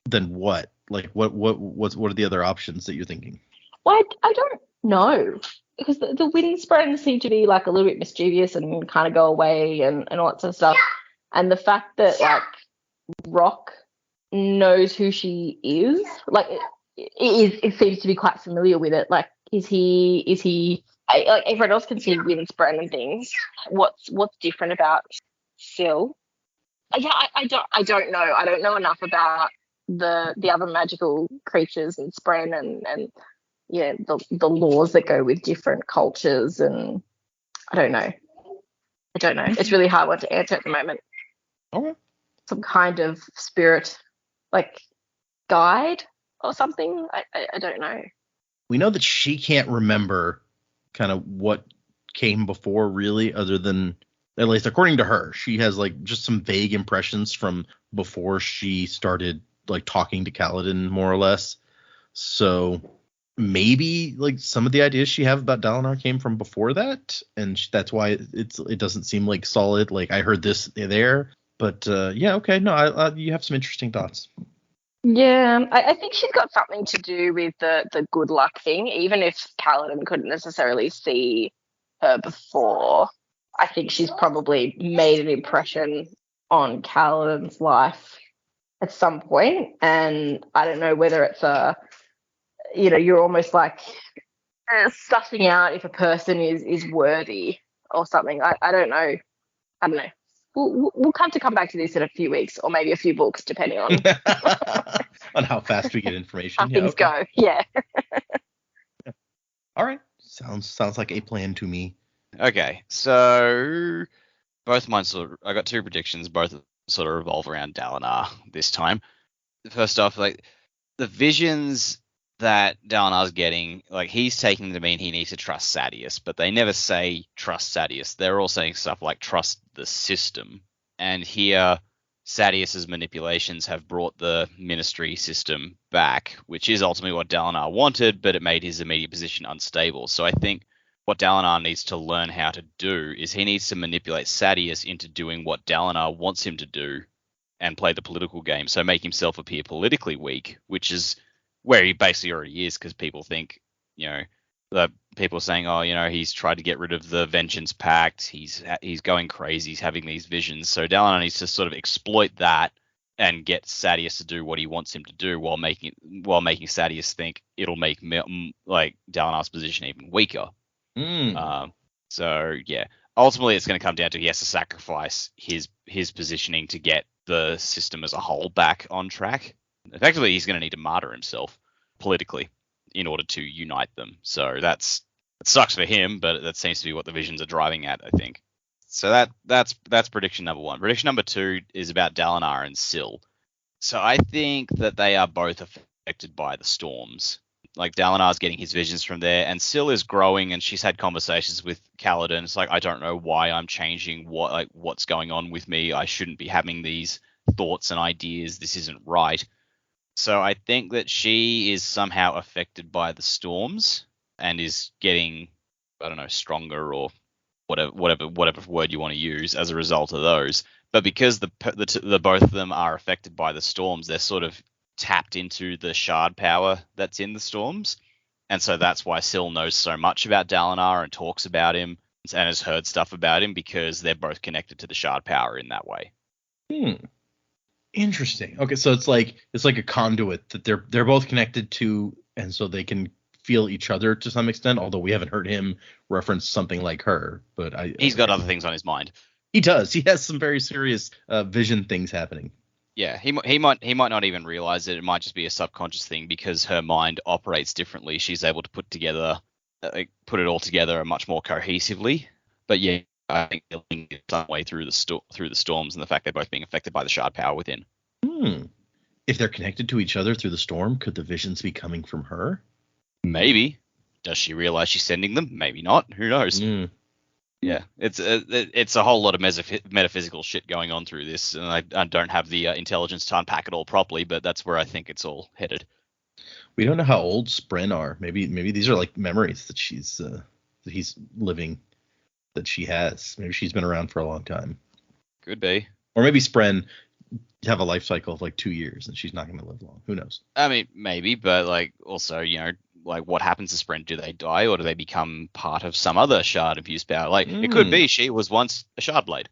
then what? Like what are the other options that you're thinking? Well, I don't know, because the windsprens seem to be like a little bit mischievous and kind of go away and all that sort of stuff. And the fact that like Rock knows who she is, like it seems to be quite familiar with it. Like is he like everyone else can see windspren and things. What's different about Syl? Yeah, I don't know. I don't know enough about the other magical creatures and spren and yeah, the laws that go with different cultures, and I don't know. It's really hard one to answer at the moment. Okay. Some kind of spirit, like guide or something. I don't know. We know that she can't remember kind of what came before, really, other than, at least according to her, she has like just some vague impressions from before she started like talking to Kaladin, more or less. So maybe like some of the ideas she have about Dalinar came from before that, and that's why it doesn't seem like solid. Like I heard this there, but yeah, okay, no, you have some interesting thoughts. Yeah, I think she's got something to do with the good luck thing, even if Kaladin couldn't necessarily see her before. I think she's probably made an impression on Kaladin's life at some point, and I don't know whether it's you're almost like sussing out if a person is worthy or something. I don't know. We'll come back to this in a few weeks, or maybe a few books, depending on on how fast we get information. How things go. Yeah. All right. Sounds like a plan to me. Okay, so both mine I got two predictions, both sort of revolve around Dalinar this time. First off, like the visions that Dalinar's getting, like he's taking them to mean he needs to trust Sadeas, but they never say trust Sadeas. They're all saying stuff like trust the system. And here, Sadeas's manipulations have brought the ministry system back, which is ultimately what Dalinar wanted, but it made his immediate position unstable. So I think what Dalinar needs to learn how to do is he needs to manipulate Sadeas into doing what Dalinar wants him to do and play the political game. So make himself appear politically weak, which is where he basically already is, because people think, that people are saying, he's tried to get rid of the Vengeance Pact. He's going crazy. He's having these visions. So Dalinar needs to sort of exploit that and get Sadeas to do what he wants him to do, while making Sadeas think it'll make like Dalinar's position even weaker. So yeah, ultimately it's going to come down to he has to sacrifice his positioning to get the system as a whole back on track. Effectively, he's going to need to martyr himself politically in order to unite them. So it sucks for him, but that seems to be what the visions are driving at, I think. So that's prediction number one. Prediction number two is about Dalinar and Syl. So I think that they are both affected by the storms. like Dalinar's getting his visions from there, and Syl is growing, and she's had conversations with Kaladin. It's like, I don't know why I'm changing, what's going on with me. I shouldn't be having these thoughts and ideas. This isn't right. So I think that she is somehow affected by the storms and is getting, I don't know, stronger or whatever word you want to use as a result of those. But because the both of them are affected by the storms, they're sort of tapped into the shard power that's in the storms. And so that's why Syl knows so much about Dalinar and talks about him and has heard stuff about him, because they're both connected to the shard power in that way. Interesting. Okay, so it's like a conduit that they're both connected to, and so they can feel each other to some extent, although we haven't heard him reference something like her. But he's got other things on his mind. He does. He has some very serious vision things happening. Yeah, he might not even realize it. It might just be a subconscious thing, because her mind operates differently. She's able to put it all together much more cohesively. But yeah, I think they'll link some way through the storms, and the fact they're both being affected by the shard power within. If they're connected to each other through the storm, could the visions be coming from her? Maybe. Does she realize she's sending them? Maybe not. Who knows? Yeah, it's a whole lot of metaphysical shit going on through this, and I don't have the intelligence to unpack it all properly, but that's where I think it's all headed. We don't know how old Spren are. Maybe these are like memories that he's living, that she has. Maybe she's been around for a long time. Could be. Or maybe Spren have a life cycle of like 2 years and she's not going to live long. Who knows? I mean, maybe, but like also, you know, like what happens to Spren? Do they die, or do they become part of some other shard abuse power? Like it could be she was once a shard blade.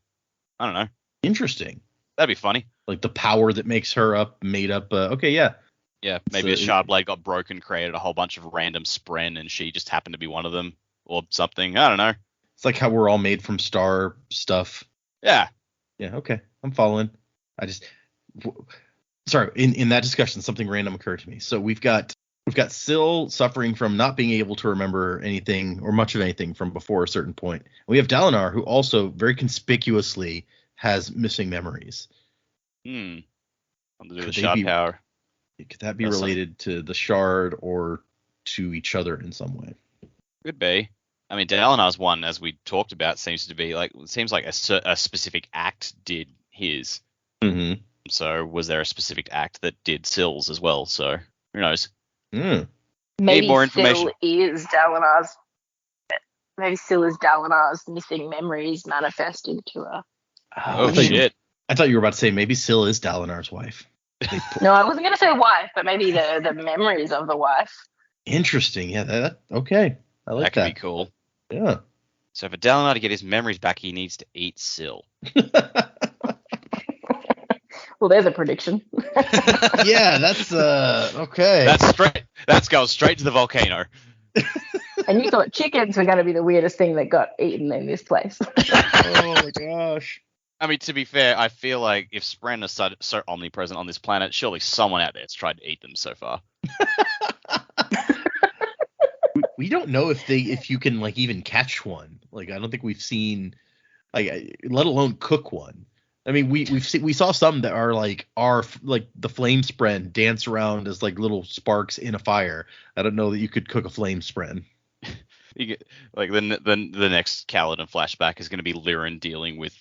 I don't know. Interesting. That'd be funny. Like the power that makes her made up. Okay, yeah. Yeah, maybe a shard blade got broken, created a whole bunch of random Spren, and she just happened to be one of them or something. I don't know. It's like how we're all made from star stuff. Yeah. Yeah, okay. I'm following. Sorry, in that discussion, something random occurred to me. So we've got Syl suffering from not being able to remember anything or much of anything from before a certain point. We have Dalinar, who also very conspicuously has missing memories. Something to do with shard power. Could that be related to the shard or to each other in some way? Could be. I mean, Dalinar's one, as we talked about, seems like a specific act did his. Mm-hmm. So was there a specific act that did Syl's as well? So who knows? Maybe Need more information. Maybe Syl is Dalinar's missing memories manifest into her. Oh shit! I thought you were about to say maybe Syl is Dalinar's wife. No, I wasn't going to say wife, but maybe the memories of the wife. Interesting. Yeah. Okay. I like that. That could be cool. Yeah. So for Dalinar to get his memories back, he needs to eat Syl. Well, there's a prediction. Yeah, that's okay. That's going straight to the volcano. And you thought chickens were going to be the weirdest thing that got eaten in this place. Oh my gosh. I mean, to be fair, I feel like if Spren are so omnipresent on this planet, surely someone out there has tried to eat them so far. We don't know if you can like even catch one. Like I don't think we've seen, like, let alone cook one. I mean, we saw some that are like the flame spren dance around as like little sparks in a fire. I don't know that you could cook a flame spren. You get, like the next Kaladin flashback is going to be Lirin dealing with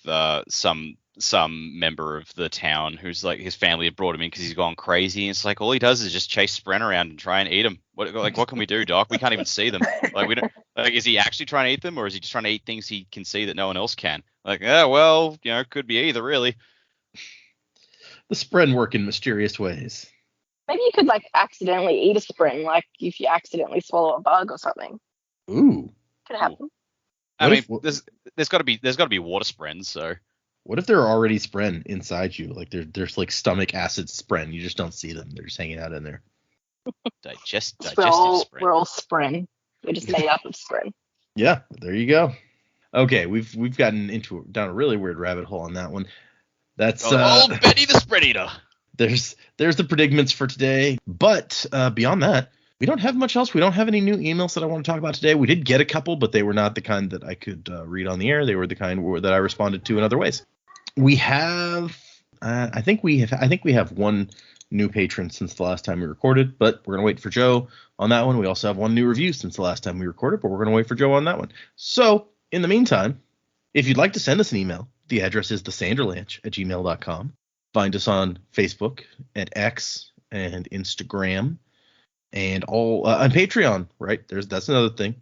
some member of the town who's like his family had brought him in because he's gone crazy. And it's like all he does is just chase Spren around and try and eat him. What can we do, Doc? We can't even see them. Like we don't. Like, is he actually trying to eat them, or is he just trying to eat things he can see that no one else can? Like, well, you know, could be either, really. The Spren work in mysterious ways. Maybe you could like accidentally eat a Spren, like if you accidentally swallow a bug or something. Ooh. Could happen. I mean, there's got to be water Sprens, so. What if there are already Spren inside you? Like there's like stomach acid Spren. You just don't see them. They're just hanging out in there. Digestive Spren. Spren. We're all Spren. We're just made up of Spren. Yeah, there you go. Okay, we've gotten down a really weird rabbit hole on that one. That's old Betty the Spread Eater. There's the predicaments for today, but beyond that, we don't have much else. We don't have any new emails that I want to talk about today. We did get a couple, but they were not the kind that I could read on the air. They were the kind that I responded to in other ways. We have, I think we have one new patron since the last time we recorded, but we're going to wait for Joe on that one. We also have one new review since the last time we recorded, but we're going to wait for Joe on that one. So, in the meantime, if you'd like to send us an email, the address is thesanderlanche@gmail.com. Find us on Facebook, at X, and Instagram, and all on Patreon, right? That's another thing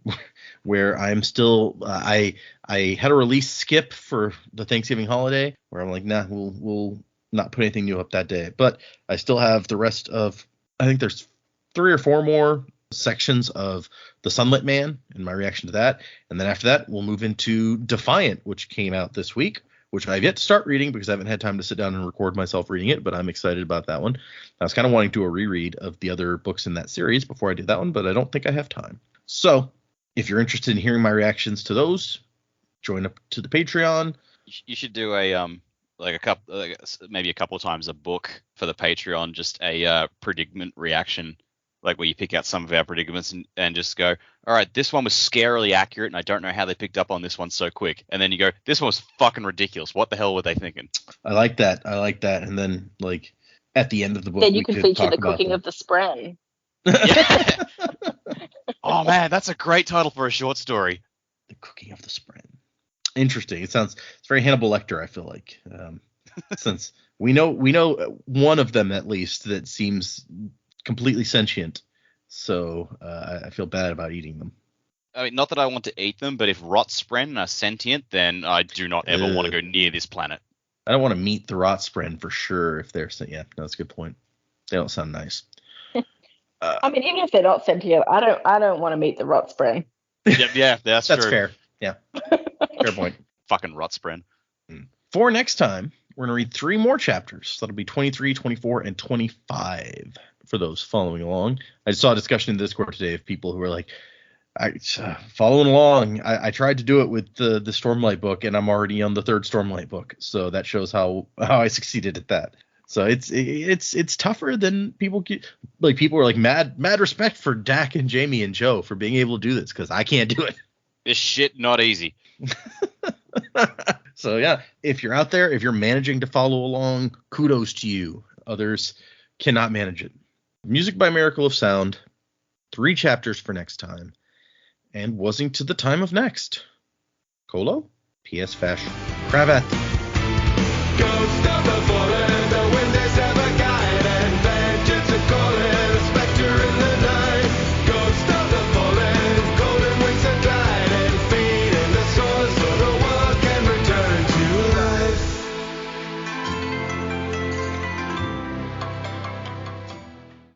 where I'm still I had a release skip for the Thanksgiving holiday where I'm like, nah, we'll not put anything new up that day. But I still have the rest of, I think there's 3 or 4 more sections of The Sunlit Man and my reaction to that. And then after that, we'll move into Defiant, which came out this week, which I've yet to start reading because I haven't had time to sit down and record myself reading it, but I'm excited about that one. I was kind of wanting to do a reread of the other books in that series before I did that one, but I don't think I have time. So if you're interested in hearing my reactions to those, join up to the Patreon. You should do maybe a couple of times a book for the Patreon, just a predicament reaction, like where you pick out some of our predicaments and just go, all right, this one was scarily accurate, and I don't know how they picked up on this one so quick. And then you go, this one was fucking ridiculous. What the hell were they thinking? I like that. And then, like, at the end of the book, then you can feature the cooking of the spren. Yeah. Oh, man, that's a great title for a short story. The cooking of the spren. Interesting. It's very Hannibal Lecter, I feel like. Since we know one of them at least that seems completely sentient, so I feel bad about eating them. I mean, not that I want to eat them, but if rot spren are sentient, then I do not ever want to go near this planet. I don't want to meet the rot spren for sure if they're sentient. Yeah, no, that's a good point. They don't sound nice. I mean, even if they're not sentient, I don't want to meet the rot spren. Yeah, that's true. Fair. Yeah, fair point. Fucking rot spren. For next time, we're going to read 3 more chapters. That'll be 23, 24, and 25 for those following along. I saw a discussion in Discord today of people who were like, following along. I tried to do it with the Stormlight book, and I'm already on the 3rd Stormlight book. So that shows how I succeeded at that. So it's tougher than people get. Like, people are like mad respect for Dac and Jaymee and Joe for being able to do this, because I can't do it. This shit not easy. So yeah, if you're out there, if you're managing to follow along, kudos to you. Others cannot manage it. Music by Miracle of Sound. 3 chapters for next time. And wasn't to the time of next. Colo? P.S. Fashion. Cravat.